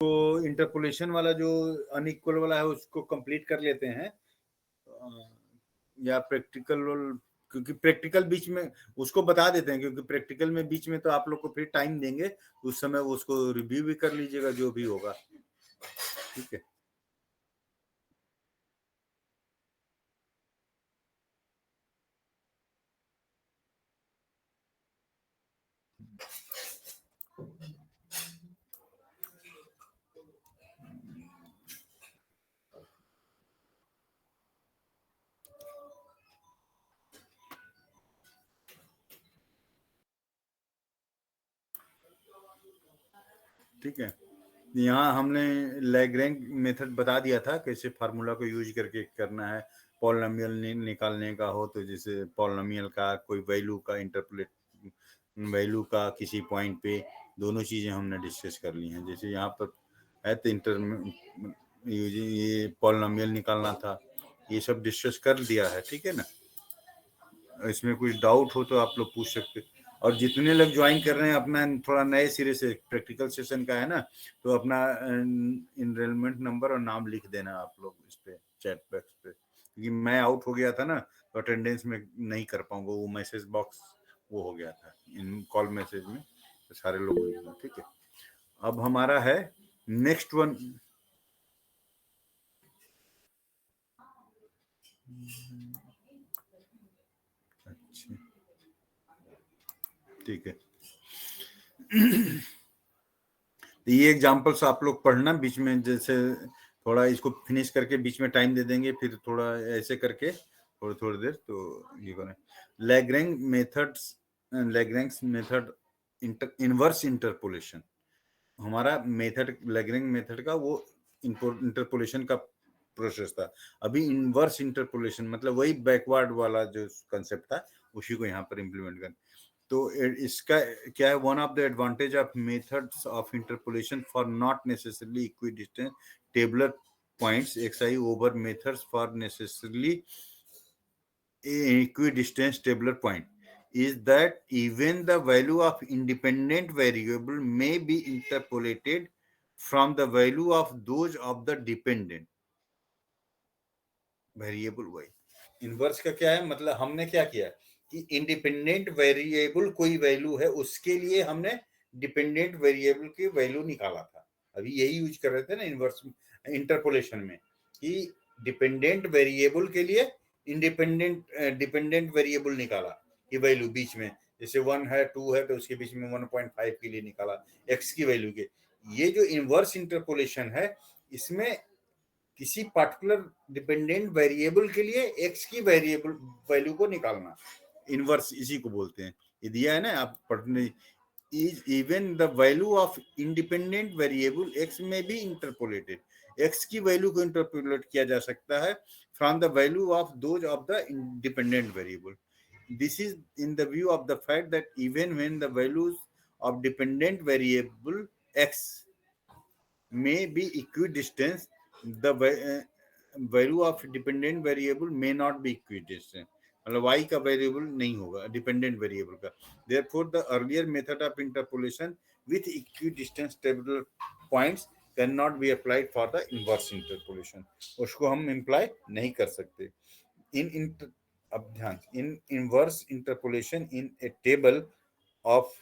तो इंटरपोलेशन वाला जो अनइक्वल वाला है उसको कंप्लीट कर लेते हैं, या प्रैक्टिकल, क्योंकि प्रैक्टिकल बीच में उसको बता देते हैं, क्योंकि प्रैक्टिकल में बीच में तो आप लोग को फिर टाइम देंगे, उस समय उसको रिव्यू भी कर लीजिएगा जो भी होगा। ठीक है, ठीक है। यहाँ हमने लैग्रैंज मेथड बता दिया था, कैसे फार्मूला को यूज करके करना है। पॉलिनोमियल निकालने का हो तो जैसे पॉलिनोमियल का कोई वैल्यू का इंटरपोलेट, वैल्यू का किसी पॉइंट पे, दोनों चीजें हमने डिस्कस कर ली हैं। जैसे यहाँ पर है तो ये पॉलिनोमियल निकालना था, ये सब डिस्कस कर दिया है। ठीक है ना, इसमें कुछ डाउट हो तो आप लोग पूछ सकते। और जितने लोग ज्वाइन कर रहे हैं अपना, थोड़ा नए सिरे से प्रैक्टिकल सेशन का है ना, तो अपना इनरोलमेंट नंबर और नाम लिख देना आप लोग इस पे चैट बॉक्स पे, क्योंकि मैं आउट हो गया था ना, तो अटेंडेंस में नहीं कर पाऊंगा, वो मैसेज बॉक्स वो हो गया था इन कॉल मैसेज में, तो सारे लोग। ठीक है, अब हमारा है नेक्स्ट वन। अच्छा, ठीक है। ये एग्जांपल्स आप लोग पढ़ना बीच में, जैसे थोड़ा इसको फिनिश करके बीच में टाइम दे देंगे, फिर थोड़ा ऐसे करके थोड़ी थोड़ी देर तो ये करें। लैग्रैंज मेथड्स, लैग्रैंज मेथड इनवर्स इंटरपोलेशन, हमारा मेथड लैग्रैंज मेथड का वो इंटरपोलेशन का प्रोसेस था। अभी इनवर्स इंटरपोलेशन मतलब वही बैकवर्ड वाला जो कंसेप्ट था, उसी को यहाँ पर इम्प्लीमेंट कर। तो इसका क्या है, one of the advantage of methods of interpolation for not necessarily equidistant tabular points xi over methods for necessarily equidistant tabular point is that even the value of independent variable may be interpolated from the value of those of the dependent variable y। Inverse का क्या है मतलब, हमने क्या किया कि independent variable कोई value है, उसके लिए हमने डिपेंडेंट वेरिएबल की वैल्यू निकाला था। अभी यही यूज कर रहे थे ना इनवर्स इंटरपोलेशन में, कि डिपेंडेंट वेरिएबल के लिए इंडिपेंडेंट डिपेंडेंट वेरिएबल निकाला कि वैल्यू बीच में, जैसे 1 है 2 है तो उसके बीच में 1.5 के लिए निकाला x की वैल्यू के। ये जो इनवर्स इंटरपोलेशन है, इसमें किसी पर्टिकुलर डिपेंडेंट वेरिएबल के लिए x की वेरिएबल वैल्यू को निकालना, इनवर्स इसी को बोलते हैं। ये दिया है ना आप पढ़ने, is even the value of independent variable x may be interpolated, x की वैल्यू को इंटरपोलेट किया जा सकता है from the value of those of the independent variable। This is in the view of the fact that even when the values of dependent variable x may be equidistant, the value of dependent variable may not be equidistant, मतलब y का variable नहीं होगा dependent variable का। Therefore, the earlier method of interpolation with equidistant tabular points cannot be applied for the inverse interpolation, उसको हम imply नहीं कर सकते। अब ध्यान, in inverse interpolation in a table of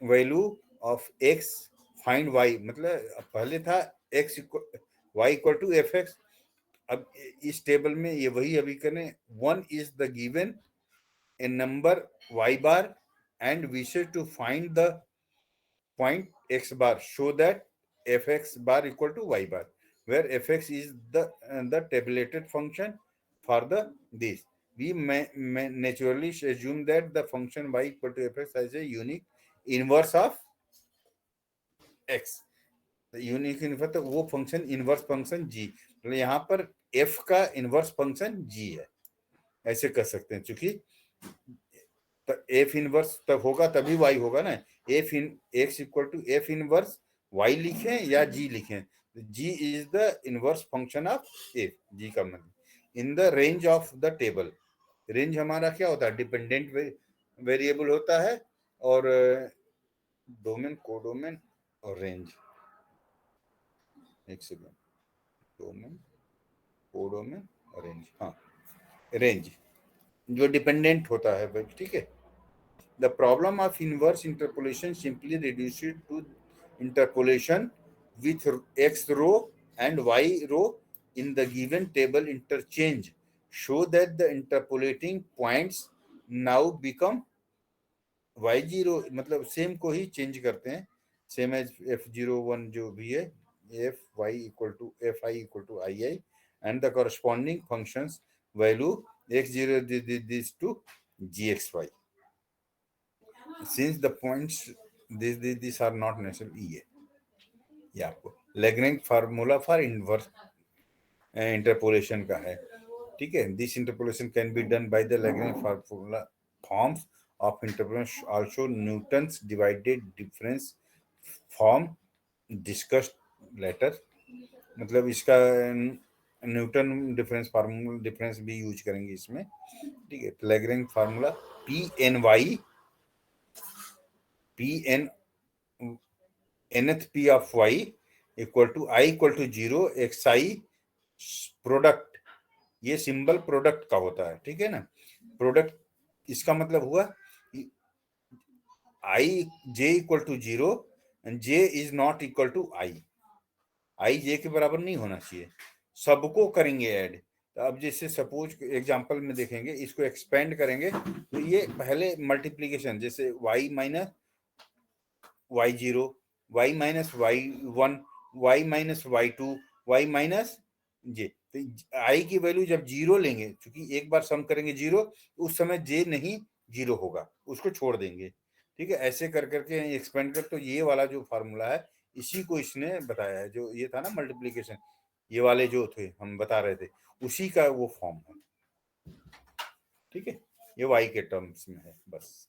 value of x find y, मतलब पहले था x y equal to f x, अब इस टेबल में ये वही अभी करें, one is the given a number y bar and wishes to find the point x bar, show that f x bar equal to y bar, where fx is the tabulated function for the this। We may naturally assume that the function y equal to fx has a unique inverse of x। Unique inverse तो वो function inverse function जी, मतलब यहाँ पर f का inverse function g है, ऐसे कर सकते हैं। चूंकि तो एफ इनवर्स तब होगा तभी y होगा ना, F in x equal to F inverse y लिखें या g लिखें, g is the inverse function of F, g का मतलब in the range of the table. Range हमारा क्या होता है, डिपेंडेंट वेरिएबल होता है, और डोमेन कोडोमेन और रेंज। एक सेकेंड, डोमेन, कोडोमेन, रेंज, हाँ रेंज जो डिपेंडेंट होता है भाई, ठीक है। The problem of inverse interpolation simply reduced to interpolation with x row and y row in the given table interchange show that the interpolating points now become y0, मतलब same को ही change करते हैं, same as f01 जो भी है, fy equal to fi equal to ii and the corresponding functions value x0 this to gxy since the points these are not necessarily ये आपको Lagrange formula for inverse interpolation का है, ठीक है। This interpolation can be done by the Lagrange formula forms of interpolation also Newton's divided difference form discussed later, मतलब इसका Newton difference formula difference भी use करेंगे इसमें, ठीक है। Lagrange formula P N nth p of y equal to i equal to 0 xi product, ये symbol product का होता है, ठीक है ना। प्रोडक्ट इसका मतलब हुआ i j equal to 0 and j is not equal to i j के बराबर नहीं होना चाहिए, सबको करेंगे ऐड। तो अब जैसे सपोज एग्जांपल में देखेंगे, इसको एक्सपेंड करेंगे तो ये पहले मल्टीप्लीकेशन, जैसे y minus y0, y minus y1, y minus y2, y minus j, तो i की वैल्यू जब 0 लेंगे, क्योंकि एक बार सम करेंगे 0, उस समय j नहीं 0 होगा, उसको छोड़ देंगे, ठीक है। ऐसे कर करके एक्सपेंड कर, तो ये वाला जो फार्मूला है इसी को इसने बताया है, जो ये था ना मल्टीप्लीकेशन, ये वाले जो थे हम बता रहे थे, उसी का वो फॉर्म है, ठीक है। ये y के टर्म्स में है, बस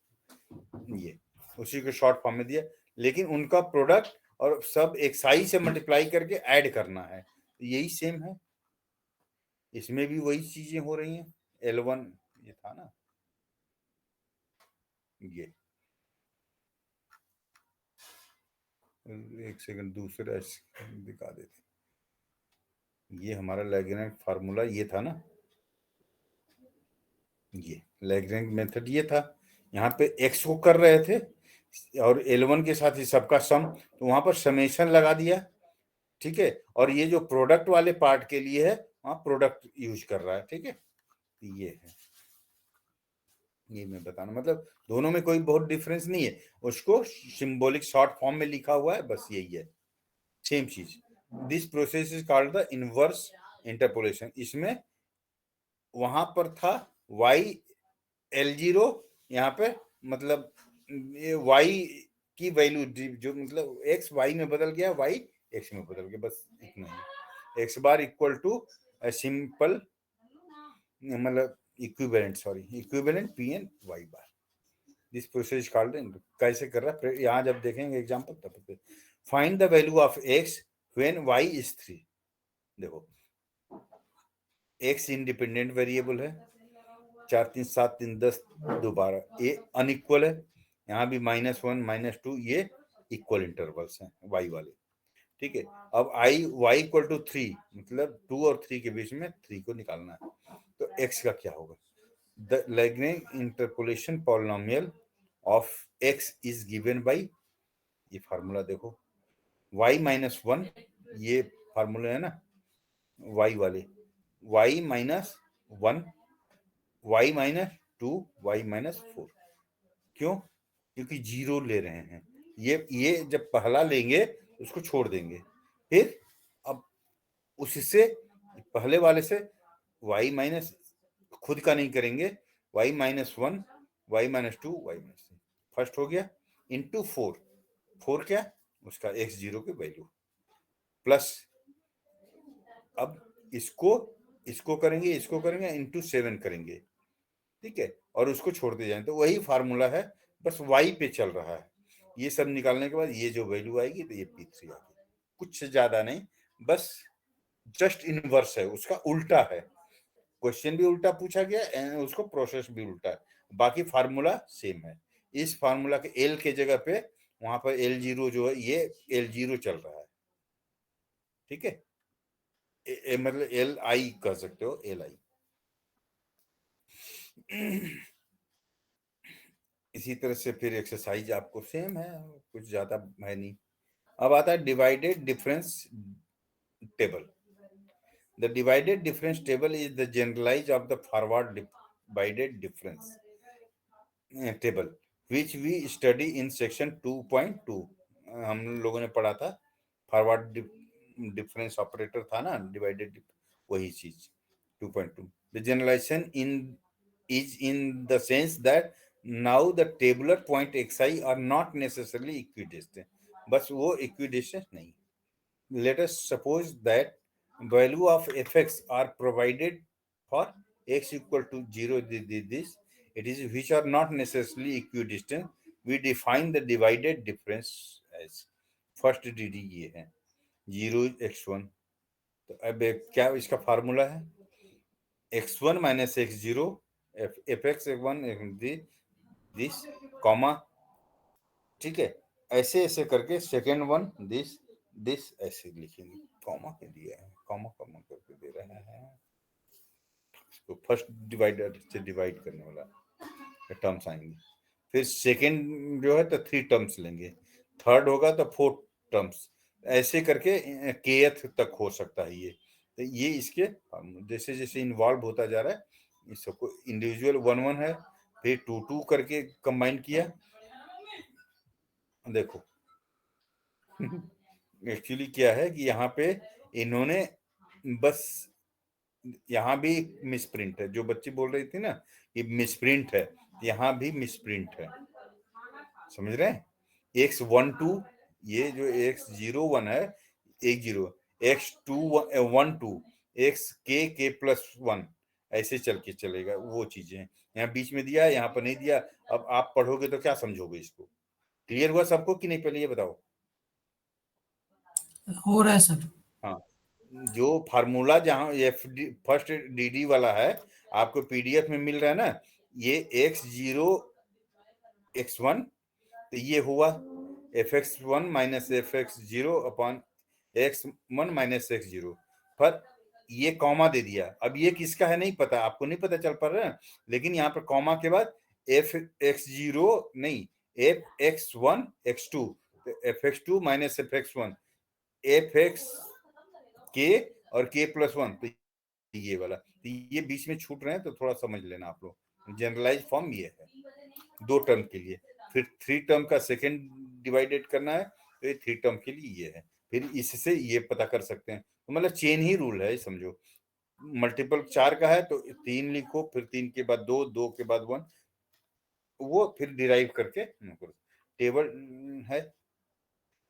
ये उसी को शॉर्ट फॉर्म में दिया, लेकिन उनका प्रोडक्ट और सब एक साई से मल्टीप्लाई करके ऐड करना है, तो यही सेम है, इसमें भी वही चीजें हो रही हैं। L1 ये था ना, ये एक सेकंड दूसरा दिखा देते, ये हमारा लैग्रेंज फार्मूला ये था ना, ये लैग्रेंज मेथड ये था, यहाँ पे x को कर रहे थे और L1 के साथ ही सबका सम, तो वहां पर समेशन लगा दिया, ठीक है। और ये जो प्रोडक्ट वाले पार्ट के लिए है, वहां प्रोडक्ट यूज कर रहा है, ठीक है। ये है, ये मैं बताना, मतलब दोनों में कोई बहुत डिफरेंस नहीं है, उसको सिंबॉलिक शॉर्ट फॉर्म में लिखा हुआ है, बस यही है, सेम चीज। This process is called the inverse interpolation. इसमें वहां पर था y L0, यहाँ पे मतलब ये y की वैल्यू जो मतलब x y में बदल गया, y x में बदल गया, बस इतना ही। x bar equal to simple मतलब equivalent p n y bar. This process called, कैसे कर रहा है यहाँ जब देखेंगे एग्जांपल तब। Find the value of x when y is 3। देखो x इंडिपेंडेंट वेरिएबल है, 4 3 7 3 10 2 12, ये अनइक्वल है, यहाँ भी -1 -2, ये इक्वल इंटरवल्स हैं y वाले, ठीक है। अब y इक्वल टू 3, मतलब 2 और 3 के बीच में 3 को निकालना है, तो x का क्या होगा। The Lagrange interpolation polynomial of x is given by, ये फार्मूला देखो, y माइनस 1, ये फार्मूला है ना y वाले, y minus 1, y minus 2, y minus 4, क्यों, क्योंकि 0 ले रहे हैं, ये जब पहला लेंगे उसको छोड़ देंगे, फिर अब उससे पहले वाले से y माइनस खुद का नहीं करेंगे, y minus 1, y minus 2, y minus 3, first हो गया इंटू 4, 4 क्या उसका x0 की वैल्यू, प्लस अब इसको करेंगे, इसको करेंगे इंटू 7 करेंगे, ठीक है, और उसको छोड़ते जाएं, तो वही फार्मूला है, बस y पे चल रहा है। ये सब निकालने के बाद ये जो वैल्यू आएगी, तो ये p3 आ गई, कुछ ज्यादा नहीं, बस जस्ट इनवर्स है, उसका उल्टा है, क्वेश्चन भी उल्टा पूछा गया एंड उसको प्रोसेस भी उल्टा है, बाकी फार्मूला सेम है। इस फार्मूला के एल के जगह पे वहां पर L0 जो है, ये L0 चल रहा है, ठीक है, मतलब एल आई कह सकते हो, एल आई। इसी तरह से फिर एक्सरसाइज आपको सेम है, कुछ ज्यादा है नहीं। अब आता है divided difference table. The divided difference table is the generalize of the forward divided difference table which we study in section 2.2। हम लोगों ने पढ़ा था, फॉरवर्ड डिफरेंस ऑपरेटर था ना, डिवाइडेड, वही चीज 2.2। The generalization in is in the sense that now the tabular point xi are not necessarily equidistant, बस वो equidistant नहीं। Let us suppose that value of fx are provided for x equal to 0, this it is which are not necessarily equidistant। We define the divided difference as first degree ये है 0x1। तो अब क्या इसका formula है, x1 minus x0 F x one this comma, ठीक है, ऐसे ऐसे करके सेकेंड वन दिस दिस ऐसे लिखेंगे, कॉमा के दिया है, कॉमा कॉमा करके दे रहे हैं। तो फर्स्ट डिवाइडर से डिवाइड करने वाला टर्म्स आएंगे, फिर सेकेंड जो है तो 3 टर्म्स लेंगे, थर्ड होगा तो 4 टर्म्स, ऐसे करके केथ तक हो सकता है ये। तो ये इसके जैसे जैसे इन्वॉल्व होता जा रहा है, इस सबको इंडिविजुअल 1 1 है, फिर 2 2 करके कंबाइन किया। देखो एक्चुअली क्या है कि यहाँ पे इन्होंने बस, यहाँ भी मिसप्रिंट है, जो बच्ची बोल रही थी ना कि मिसप्रिंट है, यहाँ भी मिसप्रिंट है, समझ रहे हैं। x12 ये जो x01 है, एक zero, x212 x k plus 1 ऐसे चल के चलेगा, वो चीजें यहाँ बीच में दिया, यहाँ पर नहीं दिया। अब आप पढ़ोगे तो क्या समझोगे इसको, क्लियर हुआ सबको कि नहीं, पहले ये बताओ। हो रहा है सर। हाँ, जो फार्मूला जहाँ एफ डी फर्स्ट डी वाला है आपको पीडीएफ में मिल रहा है ना, ये x0 x1, तो ये हुआ fx1 minus fx0 upon x1 minus x0, पर ये कॉमा दे दिया। अब ये किसका है नहीं पता, आपको नहीं पता चल पा रहा है, लेकिन यहाँ पर कॉमा के बाद fx0 नहीं, fx1 x2, fx2 minus fx1 fx k और k प्लस 1, तो ये वाला, तो ये बीच में छूट रहे हैं तो थोड़ा समझ लेना आप लोग। जनरलाइज फॉर्म ये है 2 टर्म के लिए, फिर 3 टर्म का सेकेंड डिवाइडेड करना है, तो ये 3 टर्म के लिए ये है, फिर इससे ये पता कर सकते हैं। तो मतलब चेन ही रूल है, समझो। मल्टीपल 4 का है तो 3 लिखो, फिर 3 के बाद 2, 2 के बाद 1, वो फिर डिराइव करके टेबल है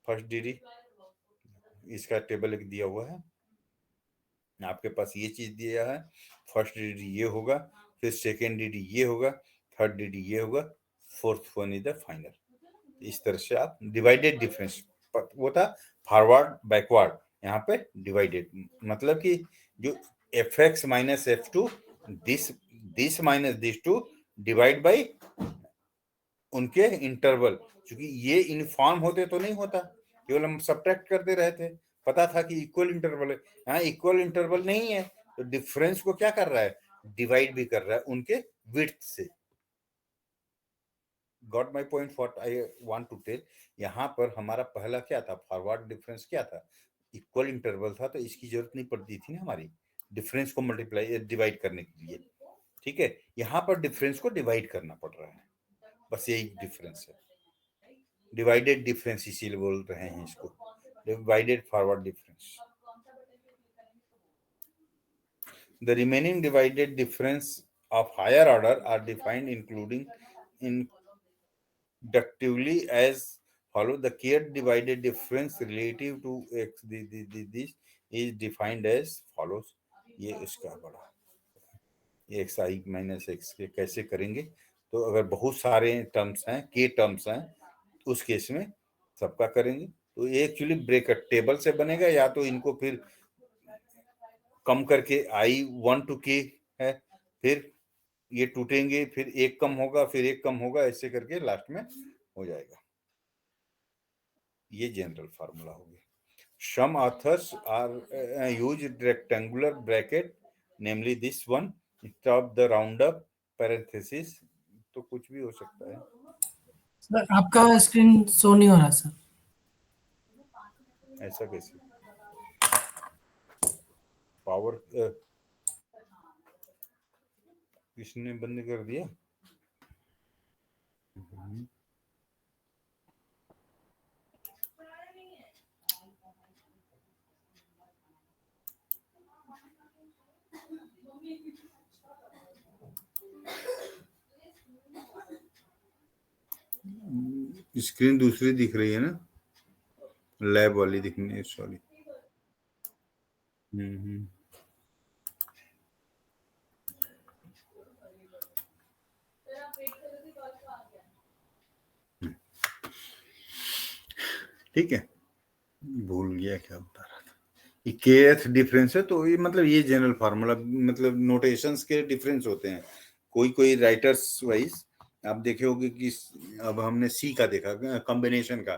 फर्स्ट डिग्री, इसका टेबल एक दिया हुआ है आपके पास, ये चीज दिया है, फर्स्ट डिग्री ये होगा, फिर सेकेंड डिग्री ये होगा, थर्ड डिग्री ये होगा, fourth one is the final. इस तरह से आप डिवाइडेड डिफरेंस, वो था फॉरवर्ड बैकवर्ड, यहाँ पे डिवाइडेड मतलब कि जो F X minus F two this this minus this to divide by उनके इंटरवल, क्योंकि ये यूनिफॉर्म होते तो नहीं होता, केवल हम सब्ट्रैक्ट करते रहे थे, पता था कि इक्वल इंटरवल है, यहाँ इक्वल इंटरवल नहीं है, तो डिफरेंस को क्या कर रहा है, डिवाइड भी कर रहा है उनके विड्थ से। Got my point what I want to tell. यहाँ पर हमारा पहला क्या था, फॉरवर्ड डिफरेंस क्या था, इक्वल इंटरवल था, तो इसकी जरूरत नहीं पड़ती थी ना हमारी डिफरेंस को मल्टीप्लाई डिवाइड करने के लिए, ठीक है। यहाँ पर डिफरेंस को डिवाइड करना पड़ रहा है, बस यही डिफरेंस है, डिवाइडेड डिफरेंस इसीलिए बोल रहे हैं इसको, divided forward difference. The remaining divided difference of higher order are defined including inductively as follow. The kth divided difference relative to x this is defined as follows। ये इसका बड़ा x आई minus x के कैसे करेंगे, तो अगर बहुत सारे टर्म्स हैं, के टर्म्स हैं, उस केस में सबका करेंगे, तो ये एक्चुअली ब्रैकेट टेबल से बनेगा, या तो इनको फिर कम करके आई 1 to k है, फिर ये टूटेंगे, फिर एक कम होगा, फिर एक कम होगा, ऐसे करके लास्ट में हो जाएगा। ये जनरल फार्मूला हो गया। some authors are use rectangular bracket, namely this one, instead of the round up parenthesis. तो कुछ भी हो सकता है। सर आपका स्क्रीन शो नहीं हो रहा सर। ऐसा कैसे? पावर किसने बंद कर दिया? स्क्रीन दूसरी दिख रही है ना, लैब वाली दिखनी है, सॉरी। ठीक है, भूल गया क्या बता रहा था। केथ डिफरेंस है, तो ये मतलब ये जनरल फार्मूला, मतलब नोटेशंस के डिफरेंस होते हैं। कोई कोई राइटर्स वाइज आप देखे होगे कि अब हमने सी का देखा, कॉम्बिनेशन का,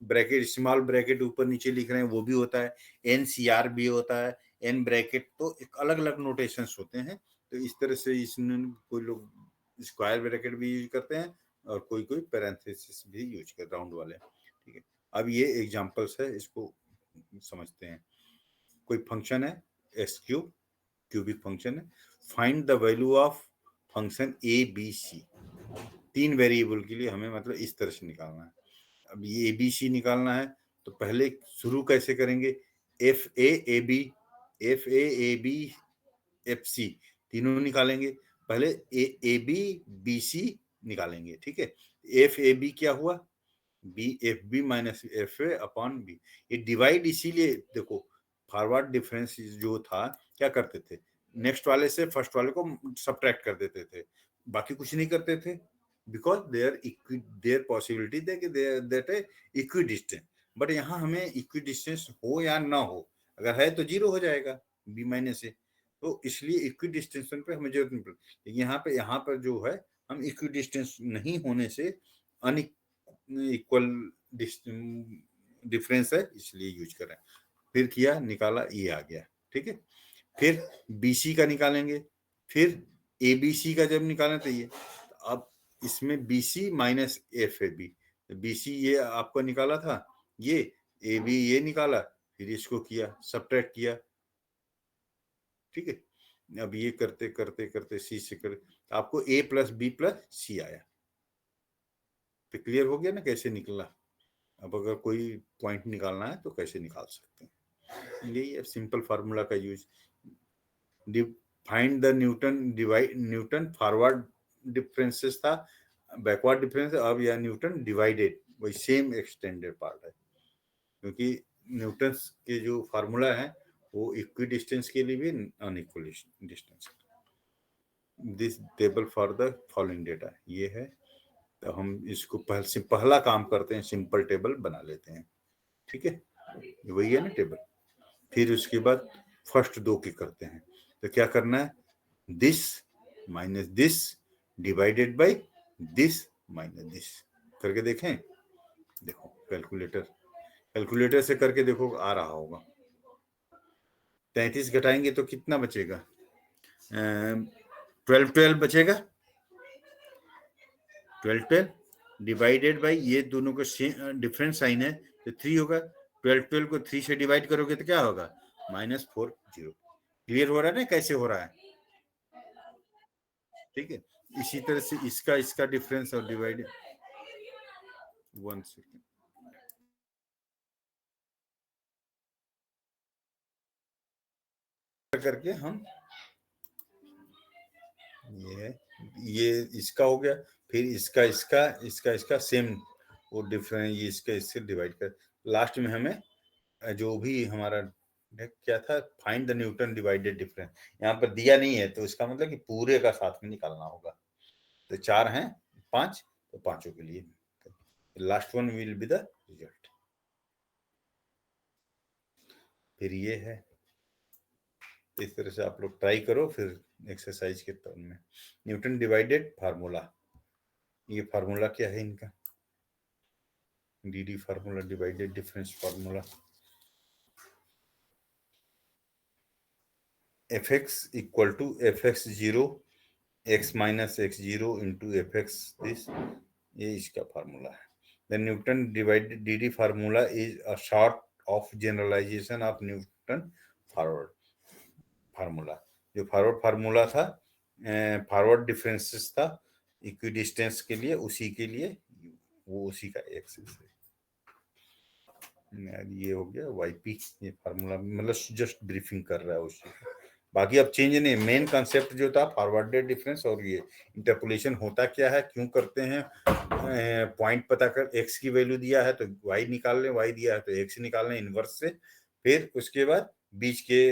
ब्रैकेट स्मॉल ब्रैकेट ऊपर नीचे लिख रहे हैं, वो भी होता है, NCR भी होता है, एन ब्रैकेट, तो एक अलग अलग नोटेशंस होते हैं। तो इस तरह से इसमें कोई लोग स्क्वायर ब्रैकेट भी यूज करते हैं और कोई कोई पैरेंथेसिस भी यूज करते, राउंड वाले। ठीक है, अब ये एग्जांपल्स है, इसको समझते हैं। कोई फंक्शन है एक्स क्यूब, क्यूबिक फंक्शन है, find the value of function ABC। 3 variable के लिए हमें मतलब इस तरह से निकालना है। अब ये ABC निकालना है, तो पहले शुरू कैसे करेंगे, FA AB FC तीनों निकालेंगे। पहले AB BC निकालेंगे, ठीक है। FAB क्या हुआ, FB minus FA upon B। ये डिवाइड इसीलिए देखो, फॉरवर्ड डिफरेंस जो था, क्या करते थे, नेक्स्ट वाले से फर्स्ट वाले को सब्ट्रैक्ट कर देते थे, बाकी कुछ नहीं करते थे, बिकॉज देयर पॉसिबिलिटी दैट है इक्वी डिस्टेंस। बट यहाँ हमें इक्वी डिस्टेंस हो या ना हो, अगर है तो 0 हो जाएगा B माइनस से, तो इसलिए इक्वी डिस्टेंस पे हमें जरूरत नहीं पड़ती। यहाँ पर जो है, हम इक्वी डिस्टेंस नहीं होने से अनइक्वल डिफरेंस है, इसलिए यूज कर रहे हैं। फिर किया, निकाला, ये आ गया, ठीक है। फिर BC का निकालेंगे, फिर ABC का जब निकालें तो ये, अब इसमें BC माइनस FAB, BC ये आपको निकाला था, ये AB ये निकाला, फिर इसको किया, सब्ट्रैक्ट किया, ठीक है। अब ये करते करते करते C से कर आपको A plus B plus C आया। तो क्लियर हो गया ना कैसे निकला। अब अगर कोई पॉइंट निकालना है तो कैसे निकाल सकते हैं, यही है सिंपल फार्मूला का use. Find the Newton forward differences था, बैकवर्ड डिफरेंस, अब यह न्यूटन डिवाइडेड, वही सेम एक्सटेंडेड पार्ट है, क्योंकि न्यूटन के जो फार्मूला है वो इक्वी डिस्टेंस के लिए भी, unequal distance. This table for the following data, ये है। तो हम इसको पहला काम करते हैं, सिंपल टेबल बना लेते हैं, ठीक है, वही है ना टेबल। फिर उसके बाद फर्स्ट दो की करते हैं, तो क्या करना है, this minus this divided by this minus this करके देखें। देखो कैलकुलेटर से करके देखो, आ रहा होगा। 33 घटाएंगे तो कितना बचेगा, 12 बचेगा। 12 डिवाइडेड बाई, ये दोनों का डिफरेंट साइन है तो 3 होगा। 12 को 3 से डिवाइड करोगे तो क्या होगा, -40। क्लियर हो रहा है ना कैसे हो रहा है, ठीक है। इसी तरह से इसका डिफरेंस और डिवाइड, 1 सेकेंड करके हम, ये इसका हो गया, फिर इसका सेम वो डिफरेंस, ये इससे डिवाइड कर, लास्ट में हमें जो भी हमारा क्या था, find the Newton divided difference, यहाँ पर दिया नहीं है तो इसका मतलब कि पूरे का साथ में निकालना होगा। तो 4 हैं 5, तो पांचों के लिए last one will be the result. फिर ये है, इस तरह से आप लोग ट्राई करो फिर एक्सरसाइज के तौर में। न्यूटन डिवाइडेड फार्मूला, ये फार्मूला क्या है इनका, DD formula, divided difference formula. fx equal to fx0 x minus x0 into fx this, ये इसका फार्मूला है. The Newton divided dd formula is a sort of generalization of Newton forward formula. जो forward formula था, forward differences था equidistance के लिए, उसी के लिए वो उसी का एक्सेस है. ये हो गया वाईपी, ये फार्मूला मतलब जस्ट ब्रीफिंग कर रहा है उसी का. बाकी अब चेंज नहीं, मेन कंसेप्ट जो था फॉरवर्डेड डिफरेंस और ये इंटरपोलेशन होता क्या है, क्यों करते हैं, पॉइंट पता कर, एक्स की वैल्यू दिया है तो वाई निकाल लें, वाई दिया है तो एक्स निकाल लें इनवर्स से, फिर उसके बाद बीच के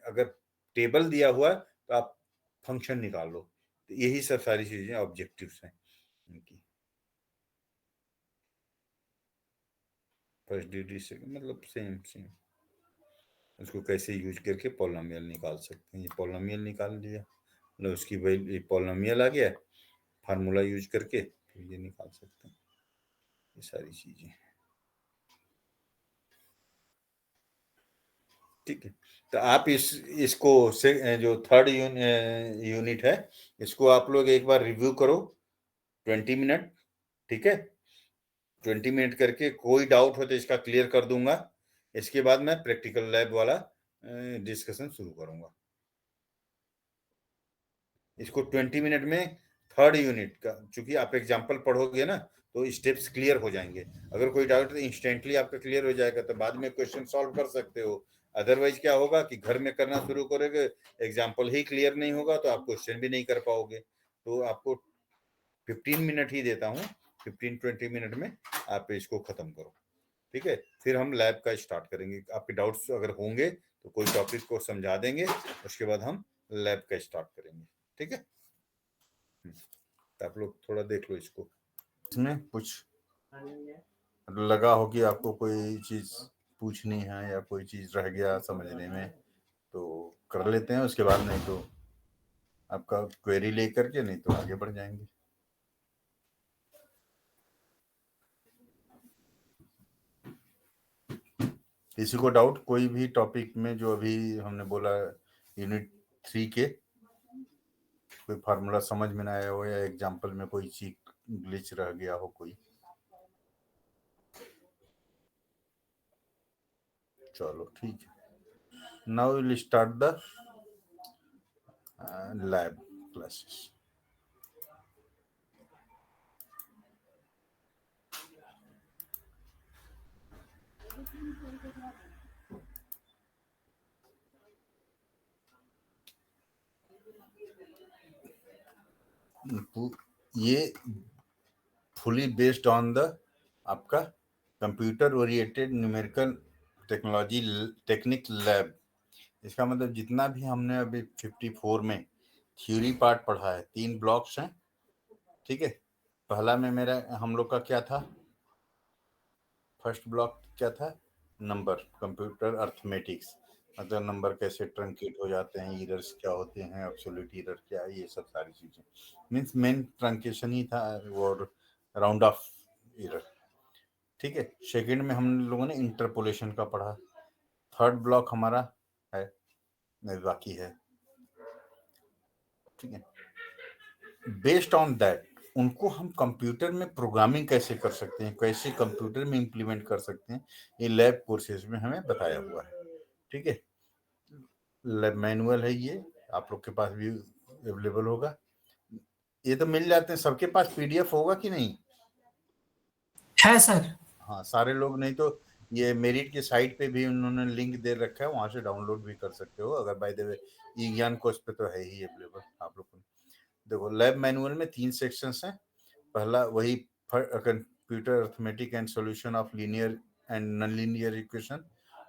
अगर टेबल दिया हुआ है तो आप फंक्शन निकाल लो. तो यही सब सारी चीजें ऑब्जेक्टिव्स हैं इनकी. फर्स्ट डिग्री से मतलब सेम सेम, उसको कैसे यूज करके पॉलिनोमियल निकाल सकते हैं. ये पॉलिनोमियल निकाल लिया, मतलब उसकी वैल्यू पॉलिनोमियल आ गया, फार्मूला यूज करके तो ये निकाल सकते हैं ये सारी चीजें. ठीक है, तो आप इसको से जो थर्ड यूनिट है, इसको आप लोग एक बार रिव्यू करो 20 मिनट. ठीक है, 20 मिनट करके कोई डाउट हो तो इसका क्लियर कर दूंगा. इसके बाद मैं प्रैक्टिकल लैब वाला डिस्कशन शुरू करूंगा. इसको 20 मिनट में थर्ड यूनिट का, चूंकि आप एग्जाम्पल पढ़ोगे ना तो स्टेप्स क्लियर हो जाएंगे. अगर कोई डाउट तो इंस्टेंटली आपका क्लियर हो जाएगा, तो बाद में क्वेश्चन सॉल्व कर सकते हो. अदरवाइज क्या होगा कि घर में करना शुरू करोगे, एग्जाम्पल ही क्लियर नहीं होगा तो आप क्वेश्चन भी नहीं कर पाओगे. तो आपको 15 मिनट ही देता हूँ, 15-20 मिनट में आप इसको खत्म करो. ठीक है, फिर हम लैब का स्टार्ट करेंगे. आपके डाउट्स अगर होंगे तो कोई टॉपिक को समझा देंगे, उसके बाद हम लैब का स्टार्ट करेंगे. ठीक है, तो आप लोग थोड़ा देख लो इसको. इसमें कुछ लगा हो कि आपको कोई चीज पूछनी है या कोई चीज रह गया समझने में तो कर लेते हैं, उसके बाद नहीं तो आपका क्वेरी लेकर के, नहीं तो आगे बढ़ जाएंगे. किसी को डाउट कोई भी टॉपिक में जो अभी हमने बोला यूनिट 3 के, कोई फार्मूला समझ में ना आया हो या एग्जांपल में कोई चीज ग्लिच रह गया हो कोई. चलो ठीक है, now will start the lab classes. ये फुली बेस्ड ऑन द आपका computer oriented numerical technology technique lab. इसका मतलब जितना भी हमने अभी 54 में थ्योरी पार्ट पढ़ा है, 3 ब्लॉक्स हैं. ठीक है, पहला में मेरा हम लोग का क्या था, फर्स्ट ब्लॉक क्या था, नंबर, कंप्यूटर अर्थमेटिक्स, मतलब नंबर कैसे ट्रंकेट हो जाते हैं, एरर्स क्या होते हैं, एब्सोल्यूट एरर क्या है, ये सब सारी चीजें. मींस मेन ट्रंकेशन ही था और राउंड ऑफ एरर. ठीक है, सेकंड में हम लोगों ने इंटरपोलेशन का पढ़ा. थर्ड ब्लॉक हमारा है बाकी है. ठीक है, बेस्ड ऑन दैट उनको हम कंप्यूटर में प्रोग्रामिंग कैसे कर सकते हैं, कैसे कंप्यूटर में इंप्लीमेंट कर सकते हैं, ये लैब कोर्सेज में हमें बताया हुआ है. ठीक है, लैब मैनुअल है, ये आप लोग के पास भी अवेलेबल होगा. ये तो मिल जाते हैं सबके पास, पीडीएफ होगा कि नहीं है सर. हाँ, सारे लोग, नहीं तो ये मेरिट की साइट पे भी उन्होंने लिंक दे रखा है, वहां से डाउनलोड भी कर सकते हो. अगर बाय द वे ई ज्ञान कोर्स पे तो है ही अवेलेबल आप लोग को. देखो, लैब मैनुअल में 3 सेक्शंस हैं. पहला वही computer arithmetic and solution of linear and non linear equation,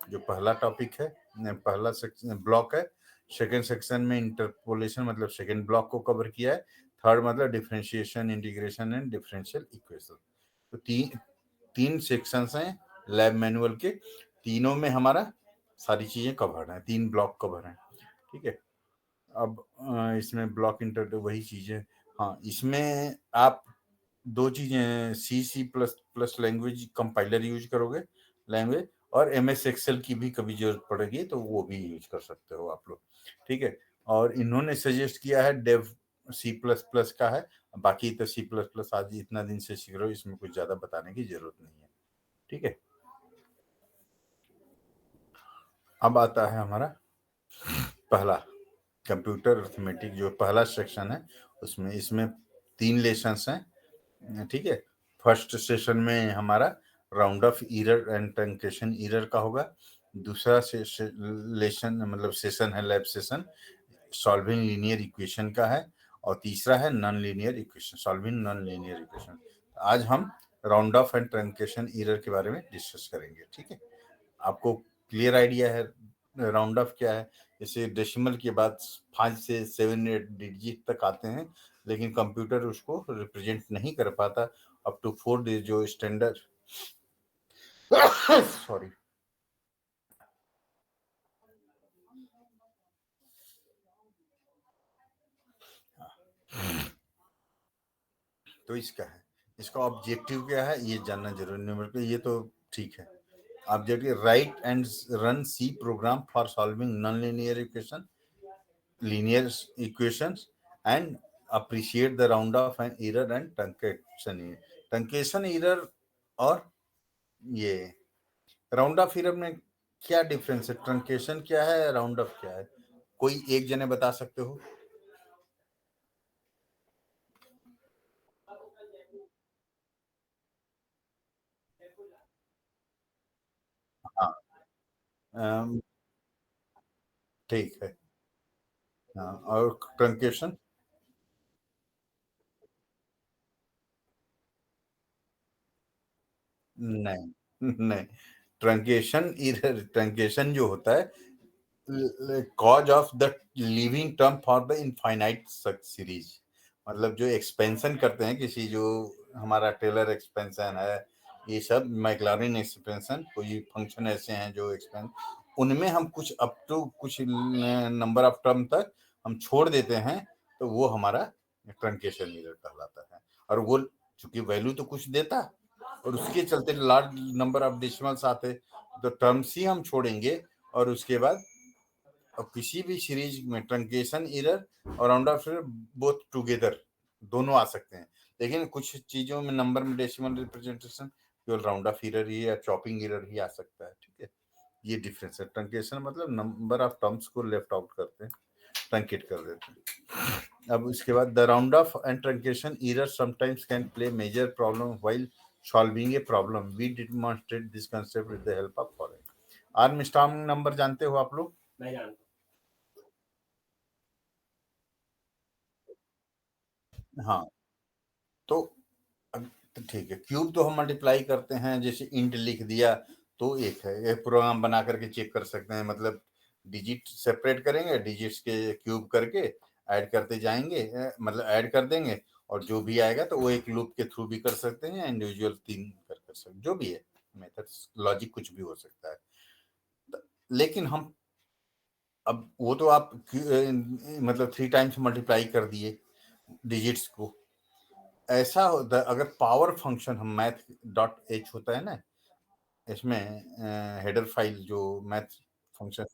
जो पहला टॉपिक है, पहला सेक्शन ब्लॉक है. सेकंड सेक्शन में इंटरपोलेशन मतलब सेकंड ब्लॉक को कवर किया है. थर्ड मतलब differentiation, integration and differential equation. तो 3 सेक्शंस हैं लैब मैनुअल के. तीनों में हमारा सारी चीजें कवर हैं, 3 ब्लॉक कवर हैं. ठीक है, अब इसमें ब्लॉक इंटर वही चीजें. हाँ, इसमें आप 2 चीजें, C plus plus language compiler use करोगे लैंग्वेज, और MS एक्सेल की भी कभी जरूरत पड़ेगी तो वो भी यूज कर सकते हो आप लोग, ठीक है। और इन्होंने सजेस्ट किया है डेव C++ का है, बाकी तो C++ आज इतना दिन से सीख रहे हो, इसमें कुछ ज्यादा बताने की जरूरत नहीं है, ठीक है। अब आता है हमारा पहला कंप्यूटर अर्थमेटिक, जो पहला सेक्शन है उसमें, इसमें 3 लेसन्स हैं, ठीक है। फर्स्ट सेशन में हमारा round of error and truncation error का होगा। दूसरा लेसन मतलब सेशन है lab session solving linear equation का है, और तीसरा है non linear equation, solving non linear equation. आज हम round off and truncation error के बारे में डिस्कस करेंगे, ठीक है। आपको क्लियर आइडिया है राउंड ऑफ क्या है? जैसे डेसिमल के बाद 5 से 7 डिजिट तक आते हैं, लेकिन कंप्यूटर उसको रिप्रेजेंट नहीं कर पाता अप टू 4 डिजिट जो स्टैंडर्ड सॉरी तो इसका है, इसका ऑब्जेक्टिव क्या है ये जानना जरूरी नहीं, मतलब ये तो ठीक है। Objective write and run C program for solving non linear equation linear equations and appreciate the round off and error and truncation error और ये राउंड ऑफ एरर में क्या डिफरेंस है? ट्रंकेशन क्या है, राउंड ऑफ क्या है? कोई एक जने बता सकते हो? हाँ, ठीक है। हाँ, और ट्रंकेशन? नहीं नहीं, ट्रंकेशन इधर ट्रंकेशन जो होता है cause of the living term for the infinite series, मतलब जो एक्सपेंशन करते हैं किसी, जो हमारा टेलर एक्सपेंशन है, ये सब मैक्लॉरिन एक्सपेंशन, कोई फंक्शन ऐसे हैं जो एक्सपेंशन, उनमें हम कुछ अप टू कुछ नंबर ऑफ टर्म तक हम छोड़ देते हैं, तो वो हमारा ट्रंकेशन एरर कहलाता है। और वो चूंकि वैल्यू तो कुछ देता और उसके चलते लार्ज नंबर ऑफ डेसिमल्स आते, तो टर्म्स ही हम छोड़ेंगे, और उसके बाद और किसी भी सीरीज में ट्रंकेशन एरर और round of error both together दोनों आ सकते हैं, लेकिन कुछ चीजों में नंबर में डेसिमल रिप्रेजेंटेशन केवल राउंड ऑफ एरर ही या चॉपिंग एरर ही आ सकता है, ठीक है। ये डिफरेंस है। ट्रंकेशन मतलब नंबर ऑफ टर्म्स को लेफ्ट आउट करते हैं, ट्रंकेट कर देते हैं। अब इसके बाद the round off and truncation error sometimes can play major problem while solving a problem. We demonstrate this concept with the help of following. Armstrong number जानते हो आप लोग? नहीं जानते। हाँ, तो तो ठीक है, क्यूब तो हम मल्टीप्लाई करते हैं, जैसे इंट लिख दिया तो एक है, एक प्रोग्राम बना करके चेक कर सकते हैं, मतलब डिजिट सेपरेट करेंगे, डिजिट्स के क्यूब करके ऐड करते जाएंगे, मतलब ऐड कर देंगे, और जो भी आएगा तो वो एक लूप के थ्रू भी कर सकते हैं, इंडिविजुअल 3 कर सकते, जो भी है मेथड, लॉजिक कुछ भी हो सकता है। लेकिन हम अब वो तो आप मतलब 3 टाइम्स मल्टीप्लाई कर दिए डिजिट्स को, ऐसा होता है अगर पावर फंक्शन हम मैथ डॉट एच होता है ना, इसमें हेडर फाइल जो math function,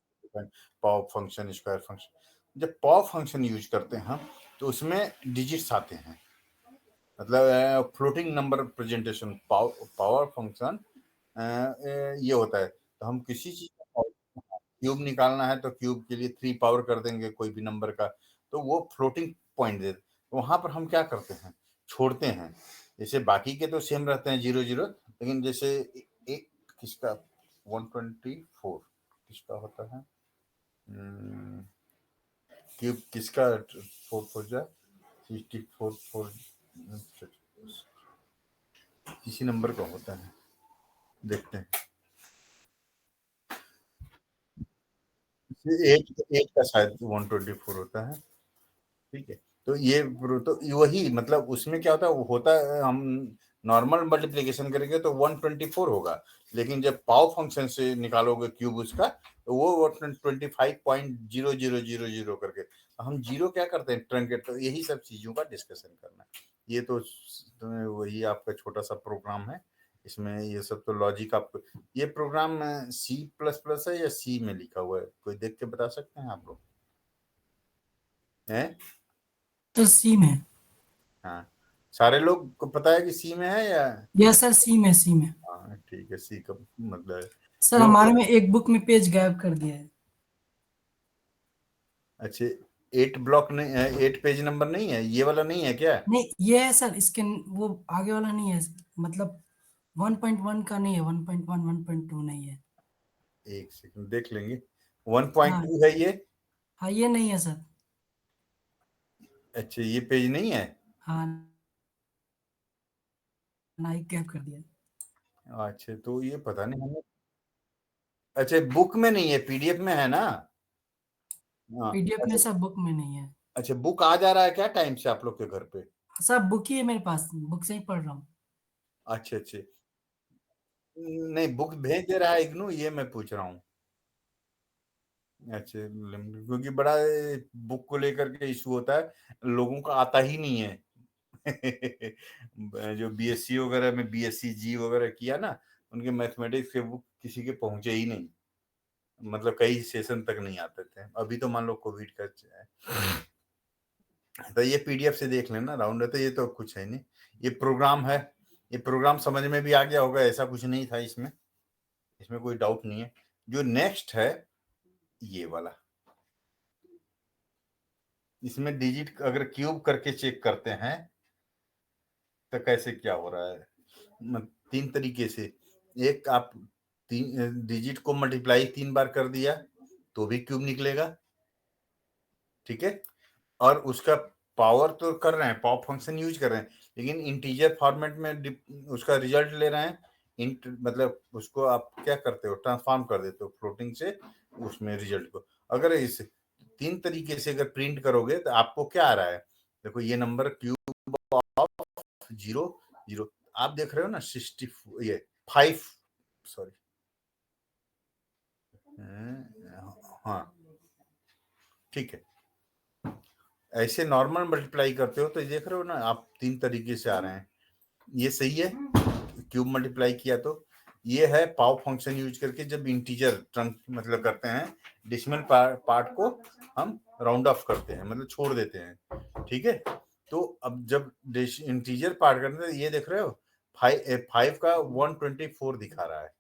power function, square function, जब पावर फंक्शन यूज करते हैं हम, तो उसमें डिजिट्स आते हैं, मतलब floating number presentation power function ये होता है। तो हम किसी चीज का क्यूब निकालना है तो क्यूब के लिए 3 पावर कर देंगे कोई भी नंबर का, तो वो फ्लोटिंग पॉइंट दे, तो वहां पर हम क्या करते हैं, छोड़ते हैं। जैसे बाकी के तो सेम रहते हैं 0 0, लेकिन जैसे एक किसका 124 किसका होता है, क्यूब किसका 4 4 जा 64 4 किसी नंबर का होता है, देखते हैं। एट एट का शायद 124 होता है, ठीक है। तो ये तो वही मतलब उसमें क्या होता है, वो होता है हम नॉर्मल मल्टीप्लिकेशन करेंगे तो 124 होगा, लेकिन जब पाव फंक्शन से निकालोगे क्यूब उसका, तो वो 25.0000 करके, हम जीरो क्या करते हैं ट्रंकेट, तो यही सब चीजों का डिस्कशन करना है। ये तो वही आपका छोटा सा प्रोग्राम है, इसमें ये सब तो लॉजिक आपको, ये प्रोग्राम C++ है या सी में लिखा हुआ है, कोई देख के बता सकते हैं आप लोग हैं? तो सी में। हाँ, सारे लोग को पता है कि सी में है या? यस सर, सी में। हाँ ठीक है, सी का मतलब है सर क्योंकि, हमारे में एक बुक में पेज गायब कर दिया है। अच्छा 8 ब्लॉक नहीं, 8 पेज नंबर नहीं है, ये वाला नहीं है क्या? नहीं, ये है सर, इसके वो आगे वाला नहीं है, मतलब 1.1 का नहीं है, 1.1 1.2 नहीं है। एक सेकंड देख लेंगे। हाँ 1.2 है ये? हाँ, ये नहीं है सर। अच्छा ये पेज नहीं है। हाँ, नाइक गैप कर दिया। अच्छा तो ये पता नहीं हमें, अच्छा बुक में नहीं है, पीडीएफ में है ना? हाँ पीडीएफ में अच्छा। सर, बुक में नहीं है। अच्छा बुक आ जा रहा है क्या टाइम से आप लोग के घर पे? सर बुक ही है मेरे पास, बुक से ही पढ़ रहा हूँ। अच्छा अच्छा, नहीं बुक भेज दे रहा है इग्नू, ये मैं पूछ रहा हूँ। अच्छा क्योंकि बड़ा बुक को लेकर के इशू होता है, लोगों का आता ही नहीं है। जो बीएससी वगैरह में बीएससी जी वगैरह किया ना, उनके मैथमेटिक्स के बुक किसी के पहुंचे ही नहीं, मतलब कई सेशन तक नहीं आते थे। अभी तो मान लो कोविड का है, तो ये पीडीएफ से देख लेना राउंड है, तो ये तो कुछ है नहीं। ये प्रोग्राम है, ये प्रोग्राम समझ में भी आ गया होगा, ऐसा कुछ नहीं था इसमें, इसमें कोई डाउट नहीं है। जो नेक्स्ट है ये वाला, इसमें डिजिट अगर क्यूब करके चेक करते हैं तो कैसे क्या हो रहा है, 3 तरीके से। एक आप तीन डिजिट को मल्टीप्लाई 3 बार कर दिया तो भी क्यूब निकलेगा, ठीक है। और उसका पावर तो कर रहे हैं, पावर फंक्शन यूज कर रहे हैं, लेकिन इंटीजर फॉर्मेट में उसका रिजल्ट ले रहे हैं। इंट मतलब उसको आप क्या करते हो, ट्रांसफॉर्म कर देते हो फ्लोटिंग से उसमें रिजल्ट को। अगर इस 3 तरीके से अगर प्रिंट करोगे तो आपको क्या आ रहा है, देखो ये नंबर क्यूब ऑफ 0 0, आप देख रहे हो ना 60, ये 5, सॉरी, हाँ ठीक है। ऐसे नॉर्मल मल्टीप्लाई करते हो तो देख रहे हो ना आप, 3 तरीके से आ रहे हैं, ये सही है। क्यूब मल्टीप्लाई किया तो ये है पाव फंक्शन यूज करके, जब इंटीजर ट्रंक मतलब करते हैं, डेसिमल पार्ट को हम राउंड ऑफ करते हैं, मतलब छोड़ देते हैं, ठीक है। तो अब जब इंटीजर पार्ट करते हैं, ये देख रहे हो 5 का 124 दिखा रहा है,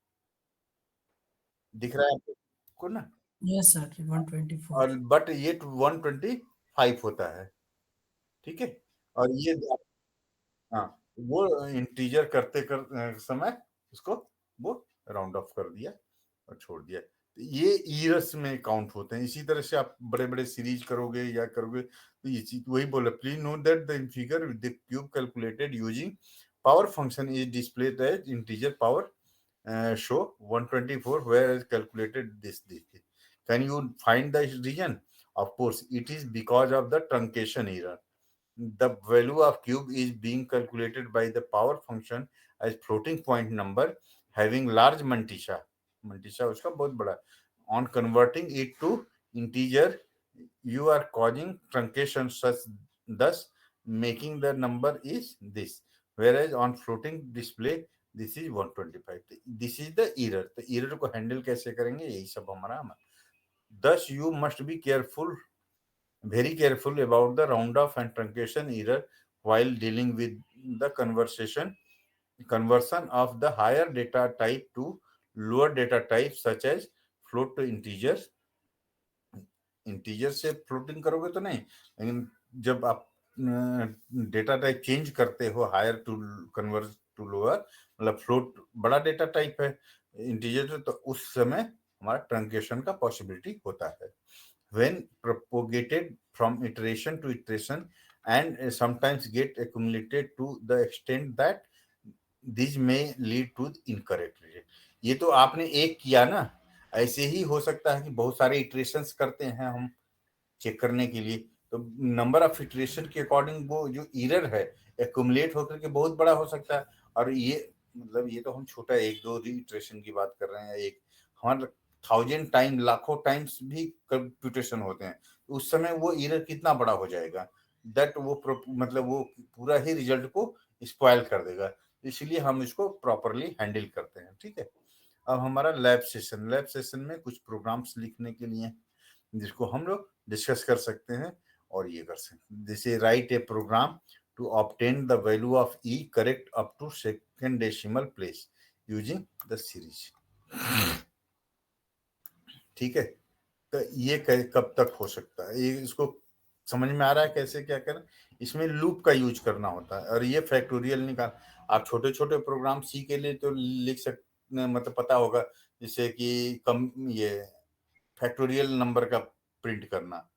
दिख रहा है आपको ना? Yes sir, 124। और बट ये 125 होता है, ठीक है। और ये, हाँ, वो इंटीजर करते समय उसको वो राउंड ऑफ कर दिया और छोड़ दिया, तो ये ईरस में काउंट होते हैं। इसी तरह से आप बड़े बड़े सीरीज करोगे या करोगे तो ये चीज वही बोला, please note that the figure with the cube calculated using power function is displayed as integer power show 124 where is calculated this. Can you find the region? Of course it is because of the truncation error. The value of cube is being calculated by the power function as floating point number having large mantissa, mantissa उसका बहुत बड़ा, on converting it to integer you are causing truncation such, thus making the number is this, whereas on floating display this is 125. this is the error, तो error को handle कैसे करेंगे, यही सब हमारा। thus you must be careful, very careful about the round off and truncation error while dealing with the conversion of the higher data type to lower data type such as float to integers. Integer से floating करोगे तो नहीं, लेकिन जब आप data type change करते हो higher to convert to lower, मतलब फ्लोट बड़ा डेटा टाइप है इंटीजर, तो उस समय हमारा ट्रंकेशन का पॉसिबिलिटी होता है। when propagated from iteration to iteration and sometimes get accumulated to the extent that these may lead to incorrect result। ये तो आपने एक किया ना, ऐसे ही हो सकता है कि बहुत सारे इटरेशंस करते हैं हम चेक करने के लिए, तो नंबर ऑफ इटरेशन के अकॉर्डिंग वो जो एरर है एक्यूमुलेट होकर के बहुत बड़ा हो सकता है। और ये मतलब ये तो हम छोटा 1-2 इटरेशन की बात कर रहे हैं, एक हमारा 1000 टाइम, लाखों टाइम्स भी कंप्यूटेशन होते हैं, तो उस समय वो एरर कितना बड़ा हो जाएगा, दैट वो मतलब वो पूरा ही रिजल्ट को स्पॉइल कर देगा। इसलिए हम इसको प्रॉपरली हैंडल करते हैं। ठीक है, अब हमारा लैब सेशन में कुछ प्रोग्राम्स लिखने के लिए जिसको हम लोग डिस्कस कर सकते हैं और ये कर सकते हैं। जैसे write a program to obtain the value of e correct up to second decimal place using the series. ठीक है, तो ये कब तक हो सकता है, ये इसको समझ में आ रहा है कैसे क्या करें। इसमें लूप का यूज करना होता है और ये फैक्टोरियल निकाल, आप छोटे छोटे प्रोग्राम सी के लिए तो लिख सकते, मतलब पता होगा, जैसे कि कम ये फैक्टोरियल नंबर का प्रिंट करना,